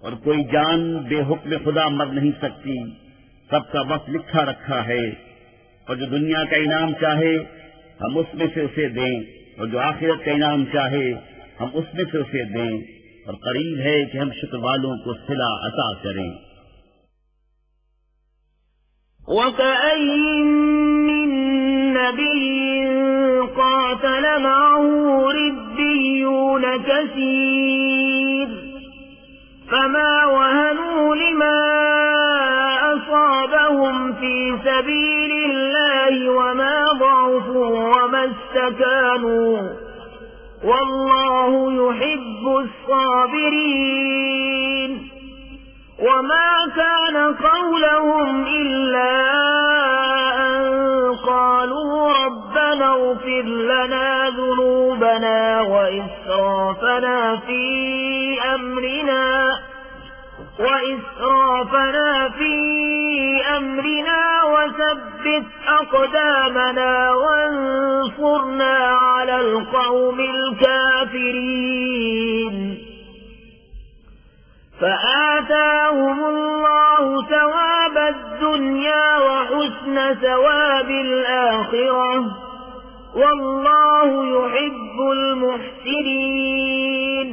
और कोई जान बेहुक्म खुदा मर नहीं सकती, सबका वक्त लिखा रखा है और जो दुनिया का इनाम चाहे हम उसमें से उसे दें और जो आखिरत का इनाम चाहे हम उसमें से उसे दें और करीब है कि हम शुक्र वालों को सिला अता करें। वकअय्यिन मिन नबिय्यिन क़ातल मअहू रिब्बिय्यून कसीर फमा वहनू लिमा असाबहुम फी सबीलिल्लाहि वमा ضعफू वमा इस्तकानू वल्लाहु युहिब्बुस साबिरीन। वमा कान क़ौलहुम इल्ला अन क़ालू रब्बना इग़फिर लना ज़ुनूबना व इस्राफना फी अम्रिना वसब्बित अक़दामना वंसुरना अलल क़ौमिल काफ़िरीन। فآتاهم الله ثواب الدنيا وحسن ثواب الآخرة والله يحب المحسنين।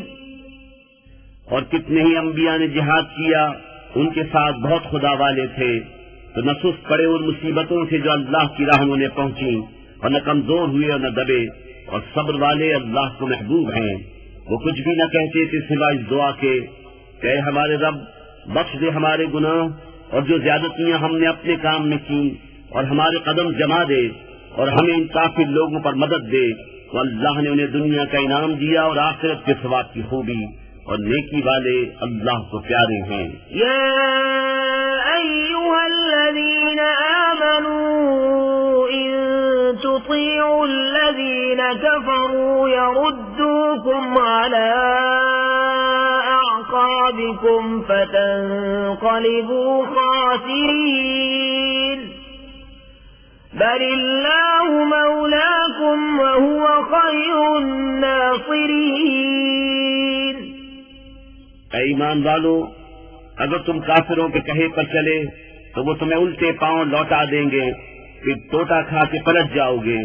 और कितने ही अंबिया ने जिहाद किया, उनके साथ बहुत खुदा वाले थे, तो न सुस्त पड़े उन मुसीबतों से जो अल्लाह की राह उन्हें पहुंची और न कमजोर हुए और न दबे और सब्र वाले अल्लाह को महबूब हैं। वो कुछ भी न कहते थे सिवाय इस दुआ के, ऐ हमारे रब बख्श दे हमारे गुनाह और जो ज्यादतियां हमने अपने काम में की और हमारे कदम जमा दे और हमें इन काफिर लोगों पर मदद दे। तो अल्लाह ने उन्हें दुनिया का इनाम दिया और आखिरत के सवाब की खूबी और नेकी वाले अल्लाह को प्यारे हैं। या अय्युहल्लज़ीना आमनू इन تطيعوا الذين كفروا يردوكم على أعقابكم فتنقلبوا خاسرين بل الله مولاكم وهو خير الناصرين ऐ ईमान वालो, अगर तुम काफिरों के कहे पर चले तो वो तुम्हें उल्टे पांव लौटा देंगे, फिर टोटा खा के पलट जाओगे।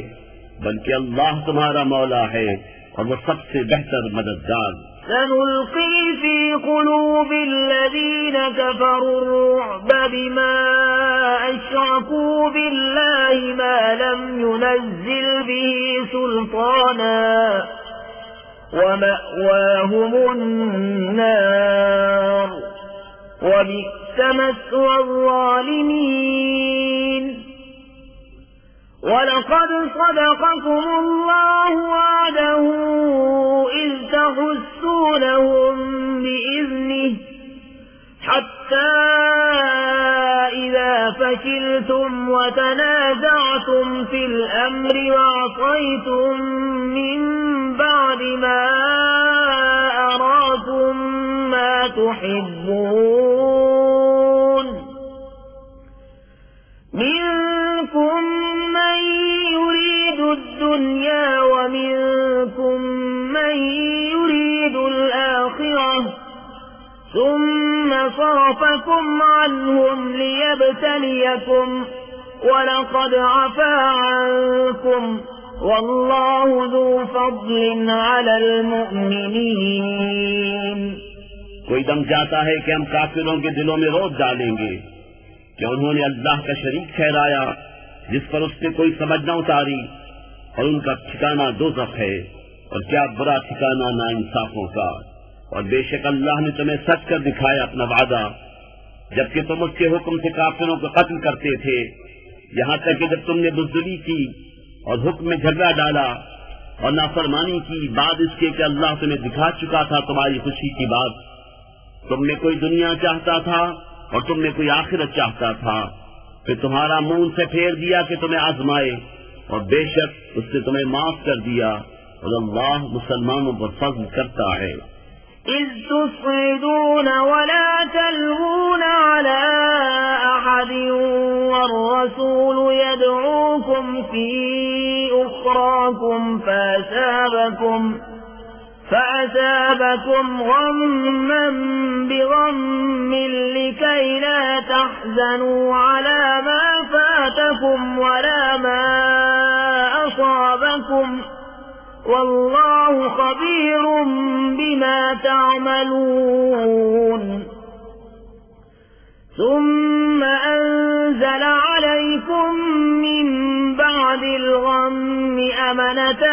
बल्कि अल्लाह तुम्हारा मौला है और वो सबसे बेहतर मददगार। سنلقي في قلوب الذين كفروا الرعب بما أشركوا بالله ما لم ينزل به سلطانا ومأواهم النار وبئس مثوى الظالمين ولقد صدقكم الله وعده إذ تحسونهم بإذنه حتى إذا فشلتم وتنازعتم في الأمر وعصيتم من بعد ما أراكم ما تحبون منكم من يريد الدنيا ومنكم من يريد الآخرة ثم صرفكم عنهم ليبتليكم ولقد عفا عنكم والله ذو فضل على المؤمنين कोई दम जाता है कि हम काफिरों के दिलों में रोक डालेंगे कि उन्होंने अल्लाह का शरीक ठहराया जिस पर उसने कोई समझ न उतारी, और उनका ठिकाना दोज़ख है, और क्या बुरा ठिकाना नाइंसाफों का। और बेशक अल्लाह ने तुम्हें सच कर दिखाया अपना वादा, जबकि तुम उसके हुक्म से काफिरों को कत्ल करते थे, यहाँ तक कि जब तुमने बुज़दिली की और हुक्म में झगड़ा डाला और नाफरमानी की, बाद इसके कि अल्लाह तुम्हें दिखा चुका था तुम्हारी खुशी की बात। तुमने कोई दुनिया चाहता था और तुमने कोई आखिरत चाहता था, फिर तुम्हारा मुंह से फेर दिया कि तुम्हें आजमाए, और बेशक उसने तुम्हें माफ कर दिया, और अल्लाह मुसलमानों पर फज़्ल करता है। إذ تصعدون ولا تلوون على أحد والرسول يدعوكم في أخراكم فأثابكم غما بغم لكي لا تحزنوا على ما فاتكم ولا ما أصابكم والله خبير بما تعملون ثم أنزل عليكم من بعد الغم أمنة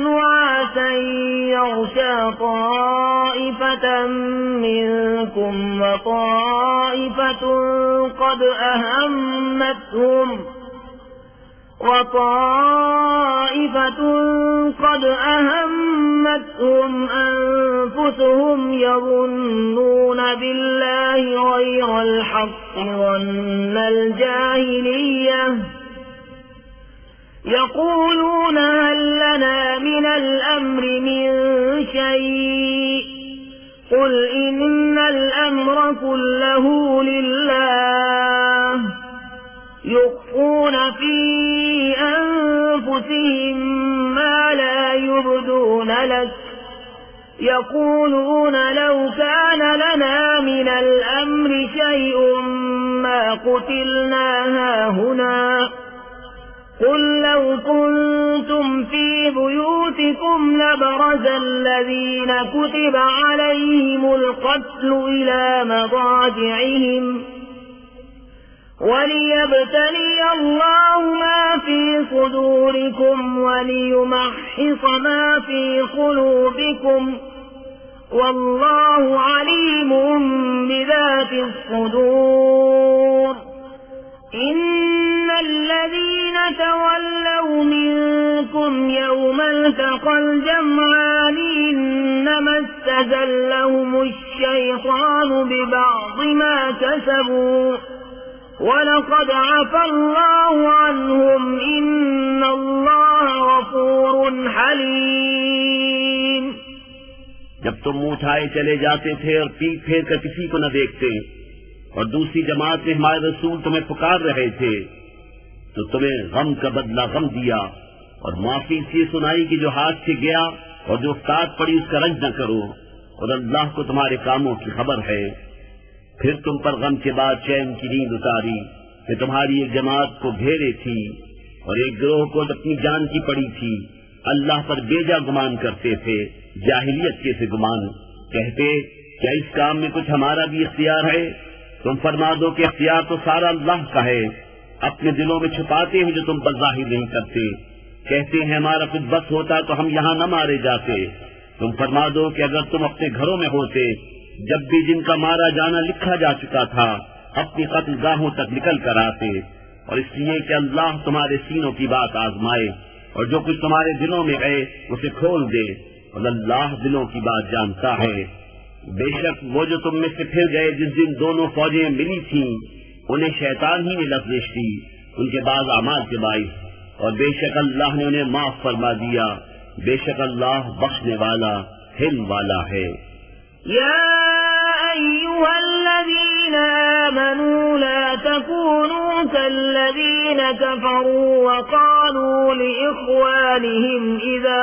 نعاسا يغشى طائفة منكم وطائفة قد أهمتهم أنفسهم يظنون بالله غير الحق ظن الجاهلية يقولون هل لنا من الأمر من شيء قل إن الأمر كله لله يخفون في أنفسهم ما لا يبدون لك يقولون لو كان لنا من الأمر شيء ما قتلنا هاهنا قل لو كنتم في بيوتكم لبرز الذين كتب عليهم القتل إلى مضاجعهم وليبتلي الله ما في صدوركم وليمحص ما في قلوبكم والله عليم بذات الصدور إن الذين تولوا منكم يوم التقى الجمعان إنما استزلهم الشيطان ببعض ما كسبوا ولقد عفى الله عنهم إن الله غفور حليم। जब तुम मुंह उठाए चले जाते थे और पीठ फेर कर किसी को न देखते और दूसरी जमात में हमारे रसूल तुम्हें पुकार रहे थे तो तुम्हें गम का बदला गम दिया और माफी इसलिए सुनाई कि जो हाथ से गया और जो उस्ताद पड़ी उसका रंज न करो और अल्लाह को तुम्हारे कामों की खबर है। फिर तुम पर गम के बाद चैन की नींद उतारी कि तुम्हारी एक जमात को घेरे थी और एक गिरोह को अपनी जान की पड़ी थी। अल्लाह पर बेजा गुमान करते थे, जाहिलियत के से गुमान, कहते क्या इस काम में कुछ हमारा भी इख्तियार है? तुम फरमा दो कि इख्तियार तो सारा अल्लाह का है। अपने दिलों में छुपाते हैं जो तुम पर जाहिर नहीं करते। कहते हैं हमारा कुछ बस होता तो हम यहाँ न मारे जाते। तुम फरमा दो कि अगर तुम अपने घरों में होते जब भी जिनका मारा जाना लिखा जा चुका था अपनी कत्लगाहों तक निकल कर आते, और इसलिए कि अल्लाह तुम्हारे सीनों की बात आजमाए और जो कुछ तुम्हारे दिलों में है उसे खोल दे, और अल्लाह दिलों की बात जानता है। बेशक वो जो तुम में से फिर गए जिस दिन दोनों फौजें मिली थीं उन्हें शैतान ही ने लफ्ज़िश दी उनके बाद अमाल के बाइस, और बेशक अल्लाह ने उन्हें माफ फरमा दिया। बेशक अल्लाह बख्शने वाला हिल्म वाला है। या अय्युहल्लज़ीना आमनू ला तकूनू कल्लज़ीना कफरू वक़ालू लिइख़वानिहिम इज़ा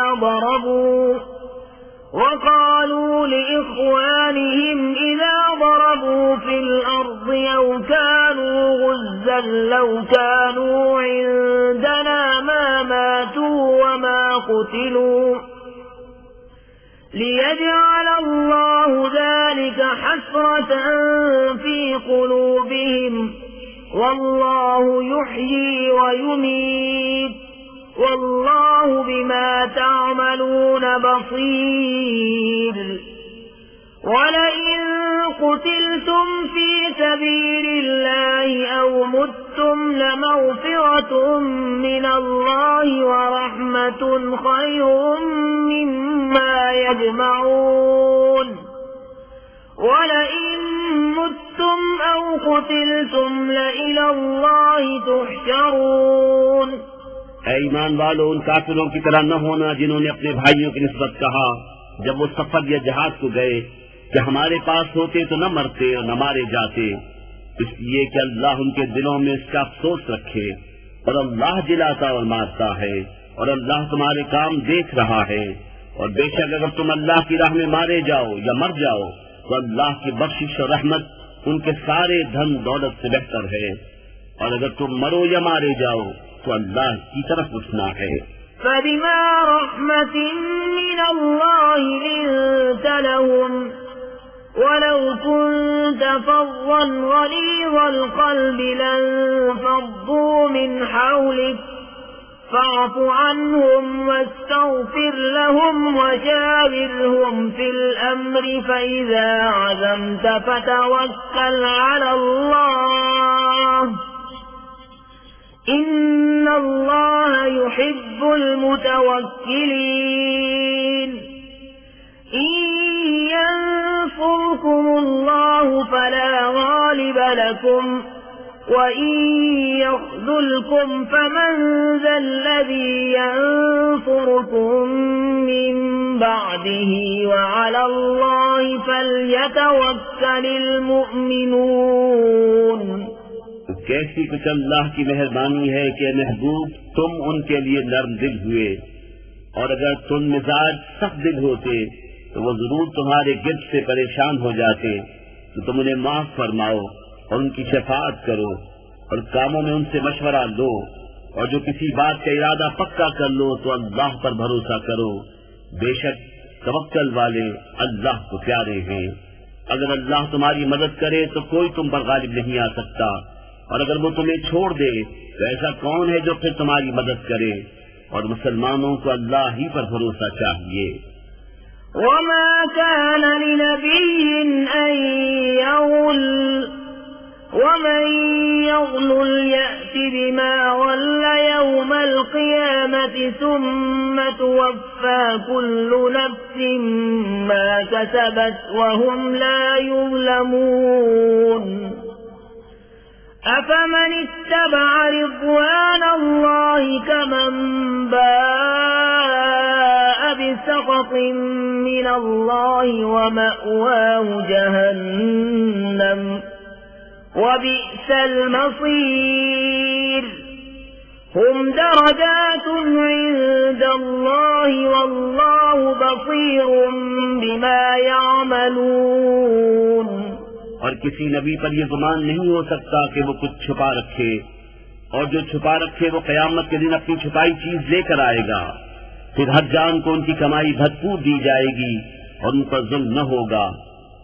ضربوا في الأرض أو كانوا غزا لو كانوا عندنا ما ماتوا وما قتلوا ليجعل الله ذلك حسرة في قلوبهم والله يحيي ويميت والله بما تعملون بصير। ولئن قتلتم في سبيل الله أو متم لمغفرة من الله ورحمة خير مما يجمعون। ولئن متم أو قتلتم لإلى الله تحشرون। ईमान वालों, उन काफिरों की तरह न होना जिन्होंने अपने भाइयों की निस्बत कहा जब वो सफर या जहाज को गए कि हमारे पास होते तो न मरते और न मारे जाते, इसलिए कि अल्लाह उनके दिलों में इसका अफसोस रखे। और अल्लाह जिलाता और मारता है और अल्लाह तुम्हारे काम देख रहा है। और बेशक अगर तुम अल्लाह की राह में मारे जाओ या मर जाओ तो अल्लाह की बख्शिश और रहमत उनके सारे धन दौलत से बेहतर है। और अगर तुम मरो या मारे जाओ तो अल्लाह की तरफ उठना है। فبما رحمة من الله لنت لهم ولو كنت فظا غليظ القلب لانفضوا من حولك فاعف عنهم واستغفر لهم وشاورهم في الأمر فإذا عزمت فتوكل على الله إن الله يحب المتوكلين। إن ينصركم الله فلا غالب لكم وإن يخذلكم فمن ذا الذي ينصركم من بعده وعلى الله فليتوكل المؤمنون। कैसी कुछ अल्लाह की मेहरबानी है कि महबूब तुम उनके लिए नर्म दिल हुए, और अगर तुम मिजाज सख्त दिल होते तो वो जरूर तुम्हारे गिर्द से परेशान हो जाते। तो तुम उन्हें माफ फरमाओ और उनकी शफाअत करो और कामों में उनसे मशवरा लो, और जो किसी बात का इरादा पक्का कर लो तो अल्लाह पर भरोसा करो। बेशक तवक्कल वाले अल्लाह को प्यारे हैं। अगर अल्लाह तुम्हारी मदद करे तो कोई तुम पर गालिब नहीं आ सकता, और अगर वो तुम्हें छोड़ दे तो ऐसा कौन है जो फिर तुम्हारी मदद करे। और मुसलमानों को अल्लाह ही पर भरोसा चाहिए। वमा कान लिनबिय्यिन अन यग़ुल वमन यग़लुल यअति बिमा ग़ल्ल यौमल क़ियामति सुम्मा तुवफ़्फ़ा कुल्लु नफ़्सिन मा कसबत वहुम ला युज़्लमून। أفمن اتبع رضوان الله كمن باء بسخط من الله ومأواه جهنم وبئس المصير هم درجات عند الله والله بصير بما يعملون। और किसी नबी पर यह गुमान नहीं हो सकता कि वो कुछ छुपा रखे, और जो छुपा रखे वो कयामत के दिन अपनी छुपाई चीज लेकर आएगा। फिर हर जान को उनकी कमाई भरपूर दी जाएगी और उन पर जुल्म न होगा।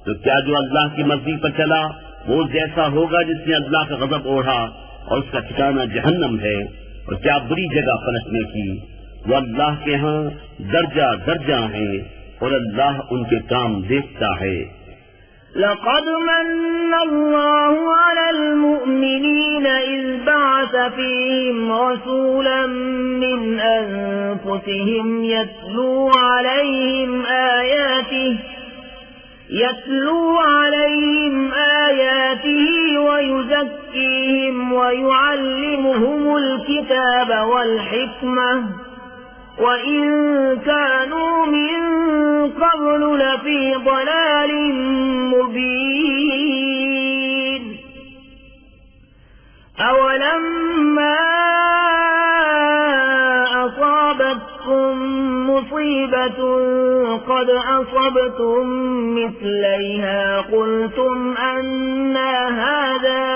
तो क्या जो अल्लाह की मर्जी पर चला वो जैसा होगा जिसने अल्लाह का गजब ओढ़ा, और उसका ठिकाना जहन्नम है, और क्या बुरी जगह पलटने की। वो अल्लाह के यहाँ दर्जा दर्जा है और अल्लाह उनके काम देखता है। लक़द मन्ना अल्लाहु अलल मुअमिनीन इज़ बअस फ़ीहिम रसूलन मिन अनफ़ुसिहिम यत्लू अलैहिम आयातिही वयुज़क्कीहिम वयुअल्लिमुहुमुल किताब वल हिक्मह वइन कानू मिन क़ब्ल लफ़ी ضलालिन मुबीन। अवलम्मा असाबतकुम मुसीबतुन क़द असबतुम मिस्लैहा क़ुल्तुम अन्ना हाज़ा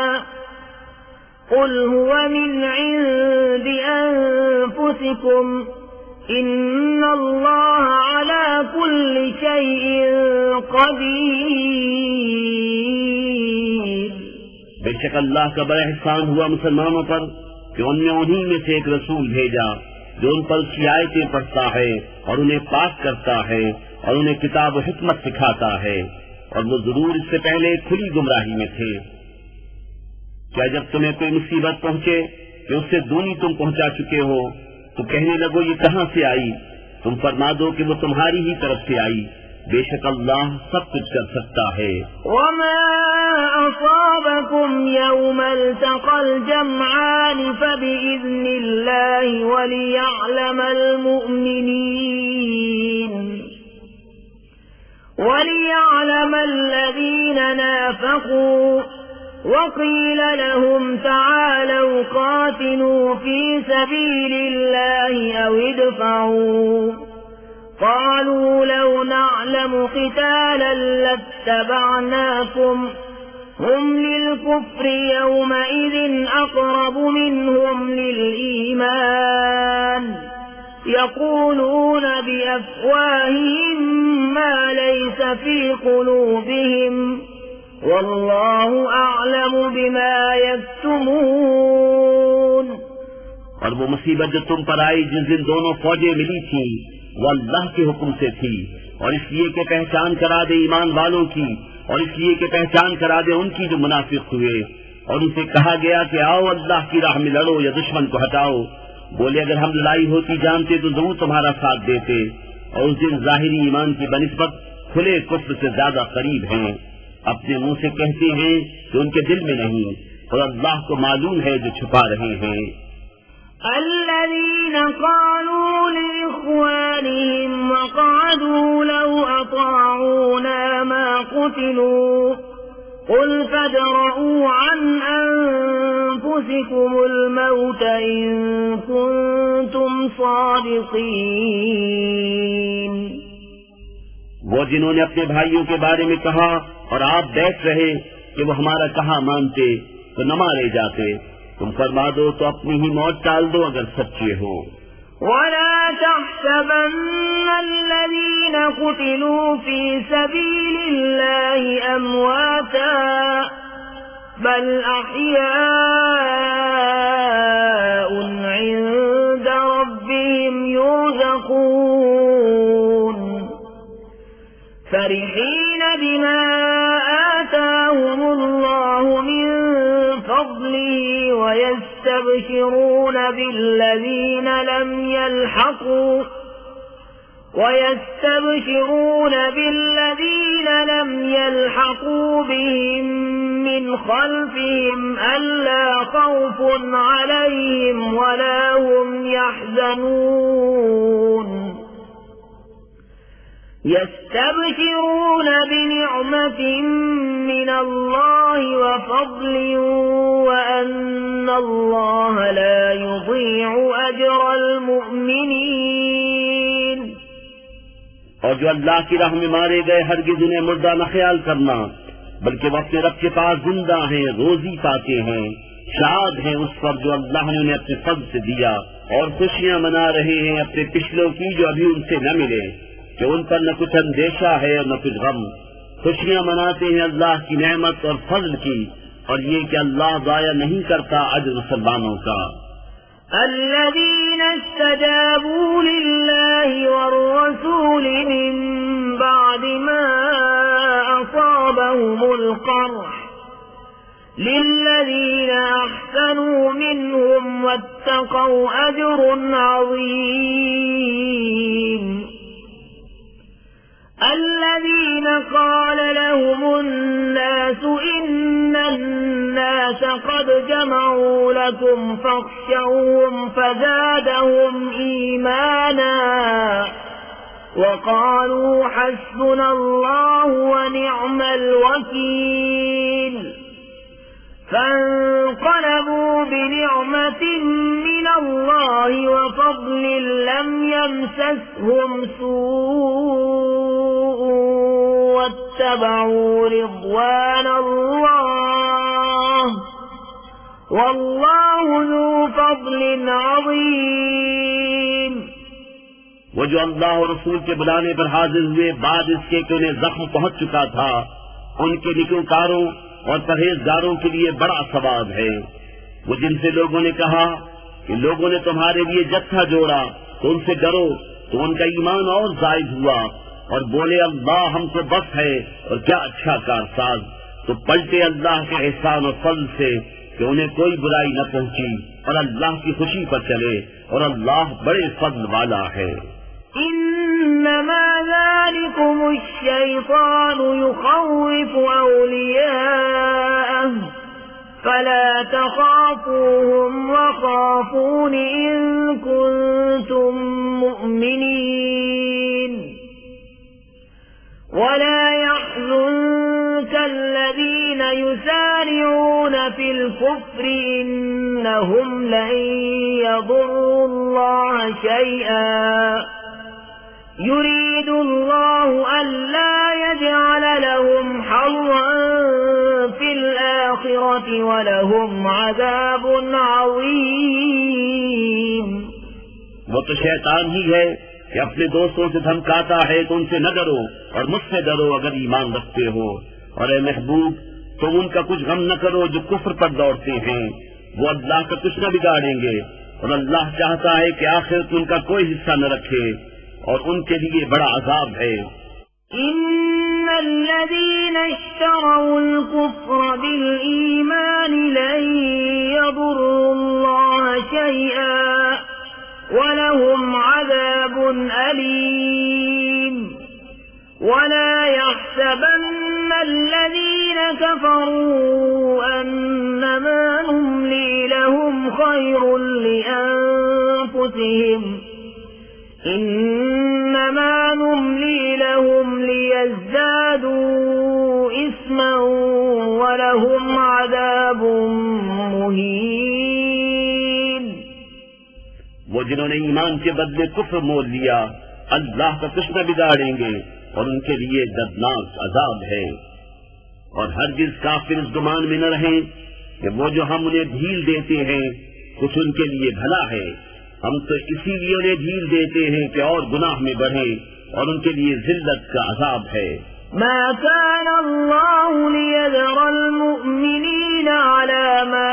क़ुल हुव मिन इन्दि अनफ़ुसिकुम इन्नल्लाह अला कुल्लि शैइन क़दीर। बेशक अल्लाह का बड़ा एहसान हुआ मुसलमानों पर कि उन्होंने उन्हीं में से एक रसूल भेजा जो उन पर उसकी आयतें पढ़ता है और उन्हें पाक करता है और उन्हें किताब और हिकमत सिखाता है, और वो जरूर इससे पहले खुली गुमराही में थे। क्या जब तुम्हें कोई मुसीबत पहुंचे कि उससे दूनी तुम पहुंचा चुके हो तो कहने लगो ये कहां से आई, तुम फरमा दो कि वो तुम्हारी ही तरफ से आई। बेशक अल्लाह सब कुछ कर सकता है। वमा असाबकुम यौमल तक़ल जमआन फबिइज़्निल्लाहि वलियअलमल मुअमिनीन वलियअलमल्लज़ीन नाफ़क़ू वक़ील लहुम तआलौ क़ातिलू फ़ी सबीलिल्लाहि औ इदफ़ऊ क़ालू लौ नअलमु क़ितालन लत्तबअनाकुम हुम लिलकुफ़्रि यौमइज़िन अक़रबु मिनहुम लिलईमान यक़ूलून बिअफ़वाहिहिम मा लैस फ़ी क़ुलूबिहिम वल्लाहु अअलमु बिमा यक्तुमून। और वो मुसीबत जो तुम पर आई जिस दिन दोनों फौजें मिली थी वो अल्लाह के हुक्म से थी, और इसलिए कि पहचान करा दे ईमान वालों की, और इसलिए कि पहचान करा दे उनकी जो मुनाफिक हुए। और उनसे कहा गया कि आओ अल्लाह की राह में लड़ो या दुश्मन को हटाओ। बोले अगर हम लड़ाई होती जानते तो जरूर तुम्हारा साथ देते। और उस दिन जाहिरी ईमान की बनिस्बत खुले कुफ्र से ज्यादा करीब हैं। अपने मुंह से कहते हैं कि उनके दिल में नहीं, और अल्लाह को मालूम है जो छुपा रहे हैं। الذين قالوا لإخوانهم وقعدوا لو أطاعونا ما قتلوا قل فادرءوا عن أنفسكم الموت إن كنتم صادقين। वो जिन्होंने अपने भाइयों के बारे में कहा और आप बैठ रहे कि वो हमारा कहा मानते तो न मारे जाते, तुम फरमा दो तो अपनी ही मौत टाल दो अगर सच्चे हो। वला तहसबन्न अल्लज़ीन क़ुतिलू फ़ी सबीलिल्लाहि अमवाता बल अह्याउन इन्द रब्बिहिम युरज़क़ून फ़रिहीन बिमा आताहुमुल्लाहु मिन फ़ज़लिही वयस्तबशिरून बिल्लज़ीन ويستبشرون بالذين لم يلحقوا بهم من خلفهم ألا خوف عليهم ولا هم يحزنون يستبشرون بنعمة من الله وفضل وأن الله لا يضيع أجر المؤمنين। और जो अल्लाह की राह में मारे गए हरगिज उन्हें मुर्दा न ख्याल करना, बल्कि वो अपने रब के पास जिंदा हैं, रोजी पाते हैं, शाद हैं उस पर जो अल्लाह ने उन्हें अपने फضل से दिया, और खुशियां मना रहे हैं अपने पिछलों की जो अभी उनसे न मिले, कि उन पर न कुछ अंदेशा है और न कुछ गम। खुशियां मनाते हैं अल्लाह की नेमत और फضل की, और ये कि अल्लाह दाया नहीं करता अजर मुसलमानों का। الذين استجابوا لله والرسول من بعد ما أصابهم القرح للذين أحسنوا منهم واتقوا أجر عظيم الذين قال لهم الناس إن الناس قد جمعوا لكم فاخشوهم فزادهم إيمانا وقالوا حسبنا الله ونعم الوكيل فانقلبوا بنعمة من الله وفضل لم يمسسهم سوء واتبعوا رضوان الله والله ذو فضل عظيم। वो जो अल्लाह और रसूल के बुलाने पर हाजिर हुए बाद इसके कि उन्हें जख्म पहुंच चुका था, उनके निकोकारों और परहेजगारों के लिए बड़ा सवाब है। वो जिनसे लोगों ने कहा कि लोगों ने तुम्हारे लिए जत्था जोड़ा तो उनसे डरो, तो उनका ईमान और जायद हुआ और बोले अल्लाह हमको बस है और क्या अच्छा कारसाज। तो पलटे अल्लाह के एहसान और फضل से कि उन्हें कोई बुराई न पहुंची और अल्लाह की खुशी पर चले, और अल्लाह बड़े फضل वाला है। إنما ذلكم الشيطان يخوف أولياءه فلا تخافوهم وخافون إن كنتم مؤمنين ولا يحزنك الذين يسارعون في الكفر إنهم لن يضروا الله شيئا يريد الله ألا يجعل لهم حظا في الآخرة ولهم عذاب عظيم। वो तो शैतान ही है कि अपने दोस्तों से धमकाता है तो उनसे न डरो और मुझसे डरो अगर ईमान रखते हो, और ए महबूब तुम उनका कुछ गम न करो जो कुफ्र पर दौड़ते हैं, वो अल्लाह का कुछ न बिगाड़ेंगे, और अल्लाह चाहता है कि आखिरत उनका कोई हिस्सा न रखे और उनके लिए बड़ा अजाब है। इन्नल्लज़ीन इश्तरौल कुफ्र बिल ईमान लन यदुर्रुल्लाह शैआ वलहुम अज़ाबुन अलीम वला यहसबन्न الذين كفروا أنما نملي لهم خير لأنفسهم إنما نملي لهم ليزدادوا إثما ولهم عذاب مهين। वो जिन्होंने ईमान के बदले कुफ्र मोल लिया अल्लाह का कुछ न बिगाड़ेंगे और उनके लिए दर्दनाक अजाब है। और हरगिज काफिर इस गुमान में न रहें कि वो जो हम उन्हें ढील देते हैं कुछ उनके लिए भला है, हम तो इसीलिए उन्हें ढील देते हैं कि और गुनाह में बढ़े और उनके लिए जिल्लत का अजाब है। मा कान अल्लाहु लियज़रल मुअमिनीना अला मा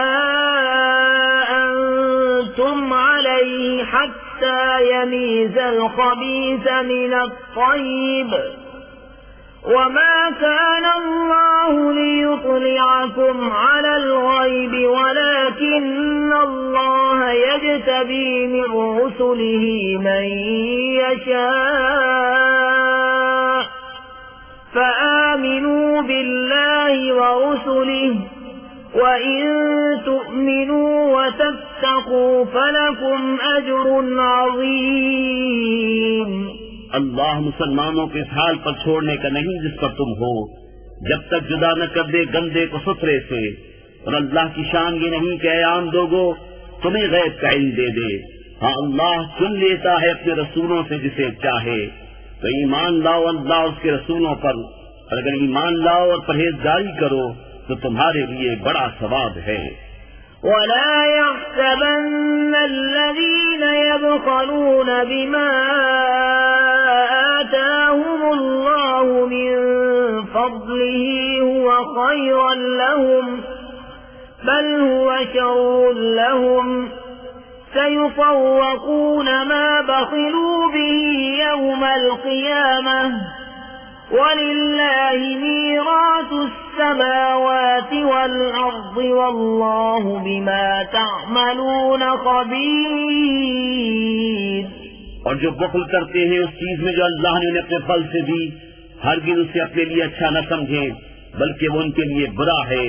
अंतुम अलैहि हत्ता यमीज़ल खबीस मिनत तय्यिब وما كان الله ليطلعكم على الغيب ولكن الله يجتبي من رسله من يشاء فآمنوا بالله ورسله وإن تؤمنوا وتتقوا فلكم أجر عظيم। अल्लाह मुसलमानों के इस हाल पर छोड़ने का नहीं जिस पर तुम हो, जब तक जुदा न कर दे गंदे को सुथरे से। और अल्लाह की शान ये नहीं कि ऐ आम लोगों तुम्हें गैब का इल्म दे दे। हाँ, अल्लाह चुन लेता है अपने रसूलों से जिसे चाहे। तो ईमान लाओ अल्लाह उसके रसूलों पर, और अगर ईमान लाओ और परहेजगारी करो तो तुम्हारे लिए बड़ा सवाब है। ولا يحسبن الذين يبخلون بما آتاهم الله من فضله هو خيرا لهم بل هو شر لهم سيطوقون ما بخلوا به يوم القيامة ولله ميراث السماوات والأرض والله بما تعملون خبير। और जो बुखल करते हैं उस चीज में जो अल्लाह ने उन्हें अपने फल से दी, हरगिज़ उसे अपने लिए अच्छा न समझे, बल्कि वो उनके लिए बुरा है।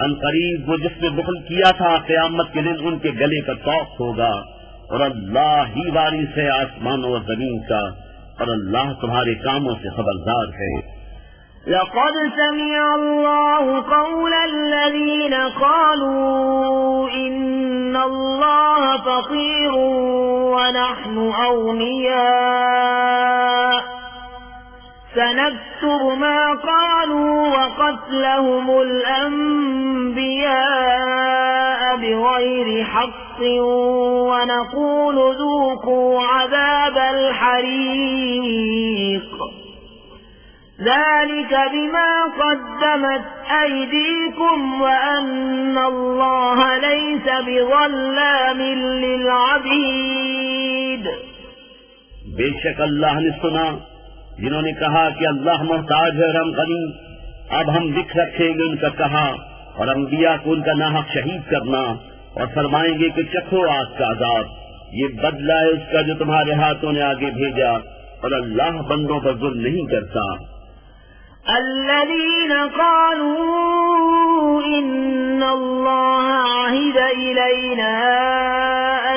अनकरीब वो जिसने बुखल किया था क़यामत के दिन उनके गले का तौक होगा। और अल्लाह ही वारिस है आसमानों और जमीन का, और अल्लाह तुम्हारे कामों से खबरदार है। लक़द समिअ अल्लाहु क़ौला अल्लज़ीना क़ालू इन्नल्लाह फ़क़ीरुन व नहनु अग़निया सनक्तुबु मा क़ालू व क़त्लहुमुल अंबियाअ बिग़ैरि हक़्क़िन व नक़ूलु ذूक़ू अज़ाबल हरीक़ ذلك بما قدمت أيديكم وأن الله ليس بظلام للعبيد। बेशक अल्लाह ने सुना जिन्होंने कहा कि अल्लाह मोहताज है और हम गनी। अब हम लिख रखेंगे उनका कहा और अंबिया को उनका नाहक शहीद करना, और फरमाएंगे कि चखो आग का अज़ाब, ये बदला है उसका जो तुम्हारे हाथों ने आगे भेजा, और अल्लाह बंदों पर जुल्म नहीं करता। الذين قالوا إن الله عهد إلينا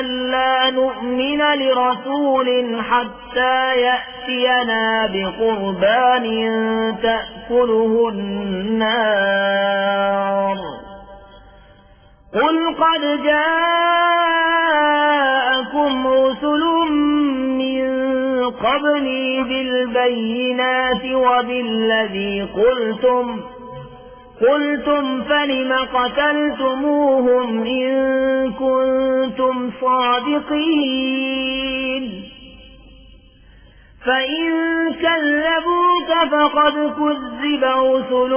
ألا نؤمن لرسول حتى يأتينا بقربان تأكله النار قل قد جاءكم رسل من قبلي بالبينات وبالذي قلتم فلم قتلتموهم إن كنتم صادقين فإن كذبوك فقد كذب رسل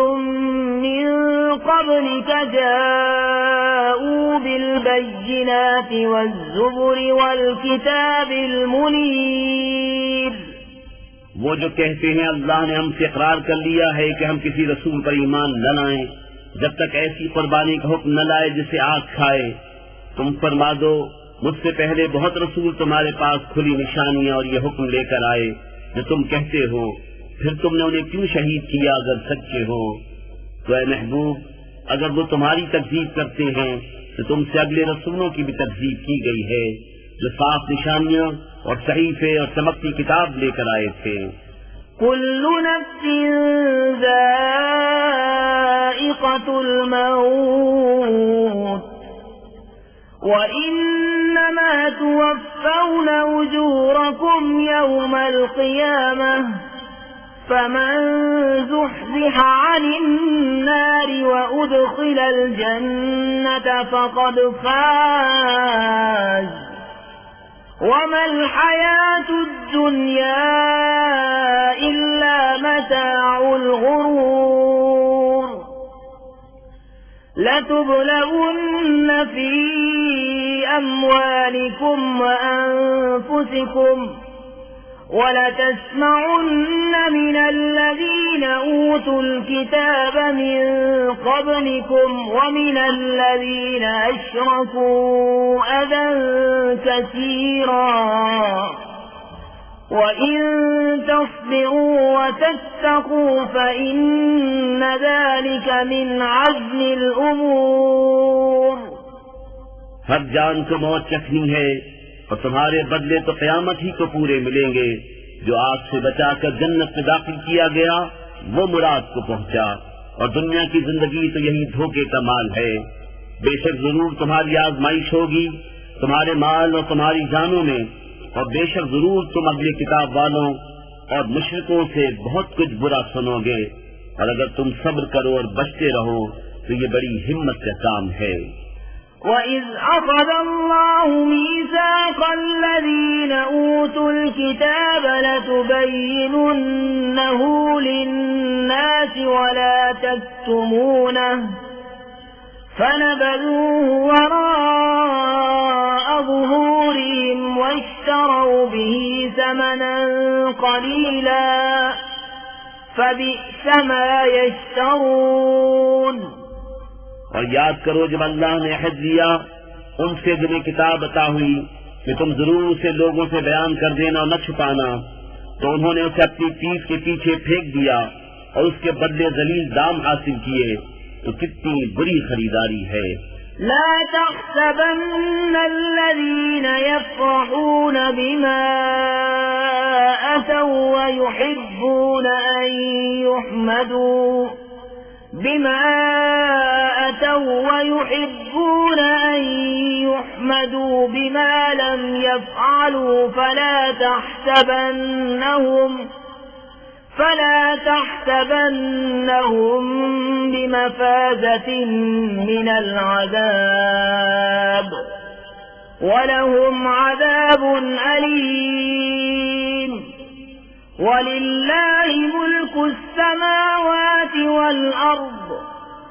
من قبلك جاءوا بالبينات والزبر والكتاب المنير। वो जो कहते हैं अल्लाह ने हमसे इकरार कर लिया है कि हम किसी रसूल पर ईमान न लाएं जब तक ऐसी कुर्बानी का हुक्म न लाए जिसे आग खाए। तुम फरमा दो मुझसे पहले बहुत रसूल तुम्हारे पास खुली निशानियां और ये हुक्म लेकर आए जो तुम कहते हो, फिर तुमने उन्हें क्यों शहीद किया अगर सच्चे हो। तो ऐ महबूब, अगर वो तुम्हारी तकजीब करते हैं तो तुमसे अगले रसूलों की भी तकजीब की गई है जो साफ निशानियां और सहीफे और चमकती किताब लेकर आए थे। कुल्लु नफ्सिन ज़ाइक़तुल मौत व इन्नमा तुवफ़्फ़ौना उजूरकुम यौमल क़ियामह फमन ज़ुहज़िहा अनिन नारि व उदख़िलल जन्नत फ़क़द फ़ाज़ वमल हयातुद दुनिया इल्ला मताउल गुरूर लतुबलवुन्न फी अम्वालिकुम व अनफुसिकुम वलतस्मउन्न मिनल्लज़ीना أوتوا الكتاب من قبلكم ومن الذين أشركوا أذى كثيرا وإن تصبروا وتتقوا فإن ذلك من عزم الأمور। हर जान को मौत चखनी है और तुम्हारे बदले तो क़यामत ही को पूरे मिलेंगे। जो आग से बचाकर जन्नत में दाखिल किया गया वो मुराद को पहुंचा, और दुनिया की जिंदगी तो यही धोखे का माल है। बेशक जरूर तुम्हारी आजमाइश होगी तुम्हारे माल और तुम्हारी जानों में, और बेशक जरूर तुम अगले किताब वालों और मुशरिकों से बहुत कुछ बुरा सुनोगे। और अगर तुम सब्र करो और बचते रहो तो ये बड़ी हिम्मत का काम है। وَإِذْ أَخَذَ اللَّهُ مِيثَاقَ الَّذِينَ أُوتُوا الْكِتَابَ لَتُبَيِّنُنَّهُ لِلنَّاسِ وَلَا تَكْتُمُونَهُ فَنَبَذُوهُ وَرَاءَ ظُهُورِهِمْ وَاشْتَرَوْا بِهِ ثَمَنًا قَلِيلًا فَبِئْسَ مَا يَشْتَرُونَ। और याद करो जब अल्लाह ने अहद लिया उनसे जिन्हें किताब अता हुई कि तुम जरूर उसे लोगों से बयान कर देना और न छुपाना, तो उन्होंने उसे अपनी पीठ के पीछे फेंक दिया और उसके बदले जलील दाम हासिल किए। तो कितनी बुरी खरीदारी है। لا تحسبن الذين يفرحون بما أتوا ويحبون أن يحمدوا بما لم يفعلوا فلا تحسبنهم بمفازة من العذاب ولهم عذاب أليم ولله ملك السماوات والأرض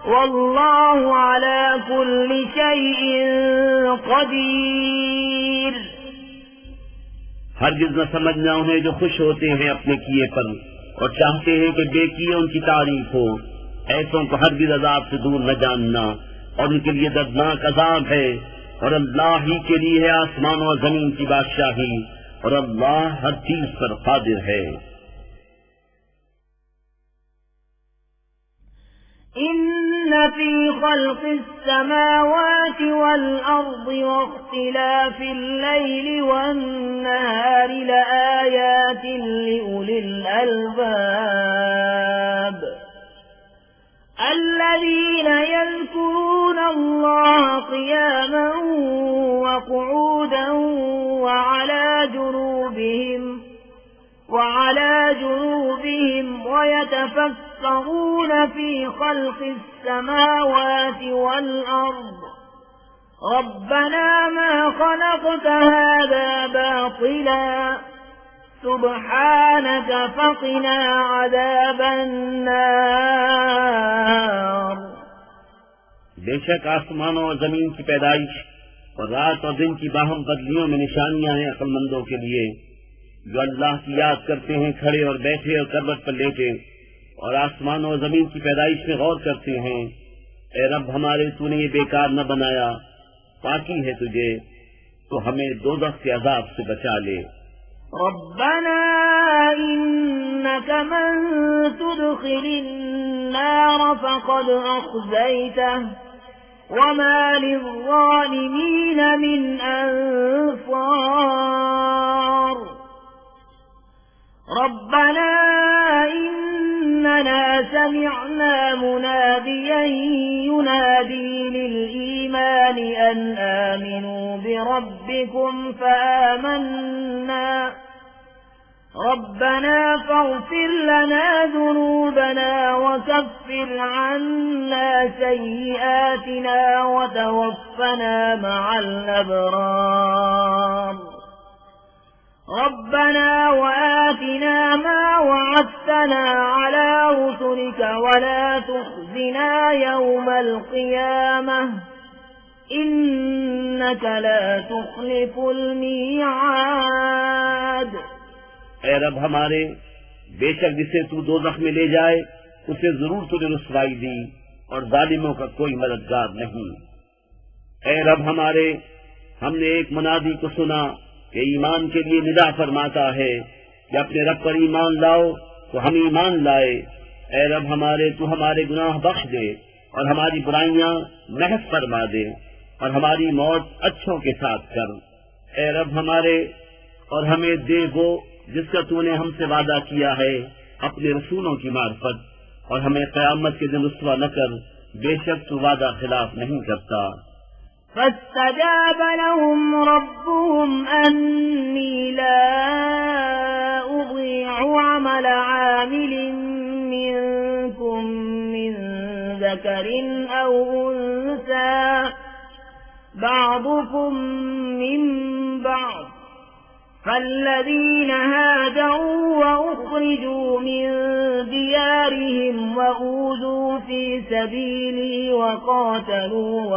والله على كل شيء قدير। हरगिज़ न समझना उन्हें जो खुश होते हैं अपने किए पर और चाहते हैं कि बेकिए उनकी तारीफ हो। ऐसों को हरगिज़ अज़ाब से दूर न जानना, और उनके लिए दर्दनाक अज़ाब है। और अल्लाह ही के लिए है आसमानों और जमीन की बादशाही, और अल्लाह हर चीज पर कादिर है। إن في خلق السماوات والأرض واختلاف الليل والنهار لآيات لأولي الألباب الذين يذكرون الله قياما وقعودا وعلى جنوبهم ويتفكرون في خلق السماوات والأرض ربنا ما خلقت هذا باطلا سبحانك فقنا عذاب النار। बेशक आसमानों और जमीन की पैदाइश और रात और दिन की बाहम बदलियों में निशानियां हैं अक्लमंदों के लिए, जो अल्लाह की याद करते हैं खड़े और बैठे और करवट पर लेटे, और आसमानों और जमीन की पैदाइश में गौर करते हैं। ए रब हमारे, तूने ये बेकार न बनाया, पाकी है तुझे, तो हमें दोज़ख के अज़ाब से बचा ले। रब्बना इन्नक मन तुदखिलिन नार फक़द अख़ज़यतह वमा लिज़्ज़ालिमीन मिन अंसार। रब्बना इन्नना समिअना मुनादियन युनादी लिल-ईमान अन आमिनू बिरब्बिकुम फआमन्ना रब्बना फ़ग़फ़िर लना ज़ुनूबना वकफ़िर अन्ना सय्यिआतिना वतवफ़्फ़ना मअल अबरार। रब्बना वआतिना मा वअदतना अला रुसुलिक वला तुख़ज़िना यौमल क़ियामह इन्नक ला तुख़्लिफ़ुल मिआद। ए रब हमारे, बेशक जिसे तू दोज़ख में ले जाए उसे जरूर तुझे रुसवाई दी और जालिमों का कोई मददगार नहीं। ऐ रब हमारे, हमने एक मुनादी को सुना कि ईमान के लिए निदा फरमाता है कि अपने रब पर ईमान लाओ, तो हम ईमान लाए। ऐ रब हमारे, तू हमारे गुनाह बख्श दे और हमारी बुराइयां महफ फरमा दे और हमारी मौत अच्छों के साथ कर। ऐ रब हमारे, और हमें दे वो जिसका तूने हमसे वादा किया है अपने रसूलों की मार्फत, और हमें क़यामत के दिन रुसवा न कर, बेशक तू वादा खिलाफ नहीं करता। فاستجاب لهم ربهم أني لا أضيع عمل عامل منكم من ذكر أو أنثى بعضكم من بعض، فالذين هاجروا وأخرجوا من ديارهم وأوذوا في سبيلي وقاتلوا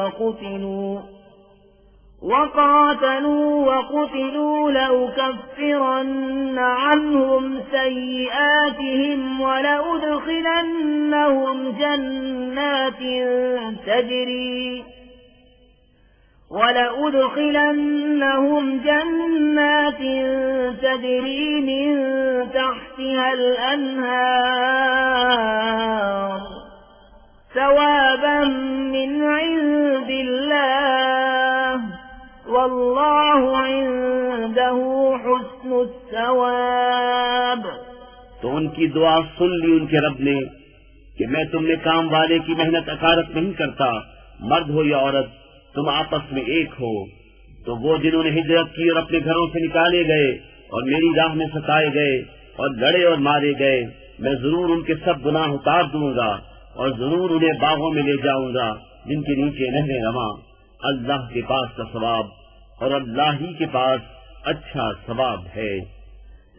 وقتلوا لأكفرن عنهم سيئاتهم ولأدخلنهم جنات تجري من تحتها الأنهار ثوابا من عند الله والله عنده حسن الثواب। तो उनकी दुआ सुन ली उनके रब ने कि मैं तुमने काम वाले की मेहनत अकारत नहीं करता, मर्द हो या औरत तुम आपस में एक हो। तो वो जिन्होंने हिजरत की और अपने घरों से निकाले गए और मेरी राह में सताए गए और लड़े और मारे गए, मैं जरूर उनके सब गुनाह उतार दूंगा और जरूर उन्हें बागों में ले जाऊंगा जिनके नीचे नहरें रवां। अल्लाह के पास का सवाब और अल्लाह ही के पास अच्छा सवाब है।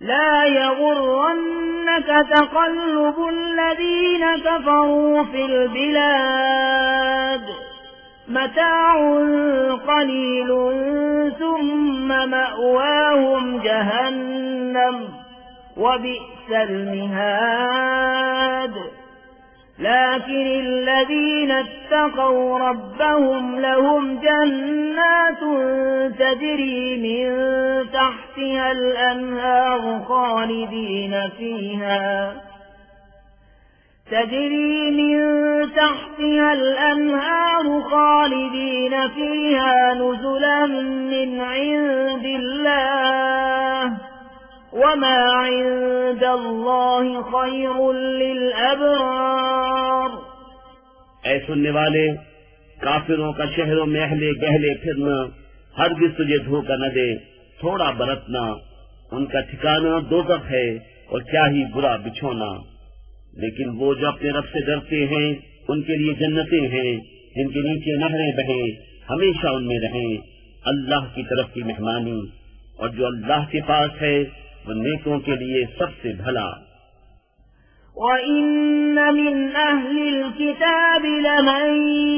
لا يغرنك تقلب الذين كفروا في البلاد متاع قليل ثم مأواهم جهنم وبئس المهاد، لكن الذين اتقوا ربهم لهم جنات تجري من تحتها الأنهار خالدين فيها نزلا من عند الله وما عند الله خير للأبرار। ऐ सुनने वाले, काफिरों का शहरों में अहले गहले फिरना हरगिज तुझे धोखा न दे, थोड़ा बरतना। उनका ठिकाना दोज़ख है और क्या ही बुरा बिछोना। लेकिन वो जो अपने रब से डरते हैं उनके लिए जन्नतें हैं जिनके नीचे नहरें बहें, हमेशा उनमें रहें। अल्लाह की तरफ की मेहमानी, और जो अल्लाह के पास है वो नेकों के लिए सबसे भला। وَإِنَّ مِنْ أَهْلِ الْكِتَابِ لَمَنْ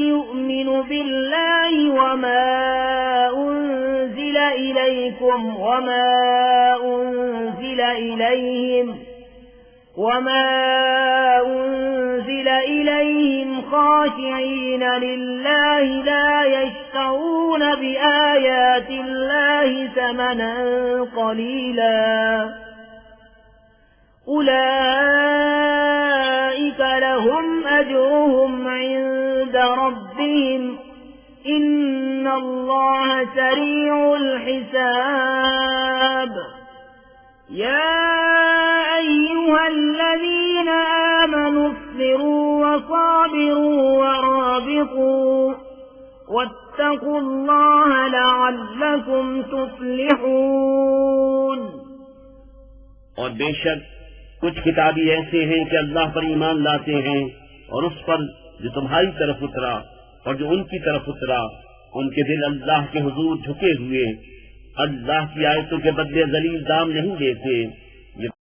يُؤْمِنُ بِاللَّهِ وَمَا أُنْزِلَ إِلَيْكُمْ وَمَا أُنْزِلَ إِلَيْهِمْ خَاشِعِينَ لِلَّهِ لَا يَشْتَرُونَ بِآيَاتِ اللَّهِ ثَمَنًا قَلِيلًا أُولَئِكَ لَهُمْ أَجْرُهُمْ عِندَ رَبِّهِمْ إِنَّ اللَّهَ سَرِيعُ الْحِسَابِ۔ يَا أَيُّهَا الَّذِينَ آمَنُوا اصْبِرُوا وَصَابِرُوا وَرَابِطُوا وَاتَّقُوا اللَّهَ لَعَلَّكُمْ تُفْلِحُونَ। और बेशक कुछ किताबी ऐसे हैं कि अल्लाह पर ईमान लाते हैं और उस पर जो तुम्हारी तरफ उतरा और जो उनकी तरफ उतरा, उनके दिल अल्लाह के हुजूर झुके हुए, अल्लाह की आयतों के बदले जलील दाम नहीं देते।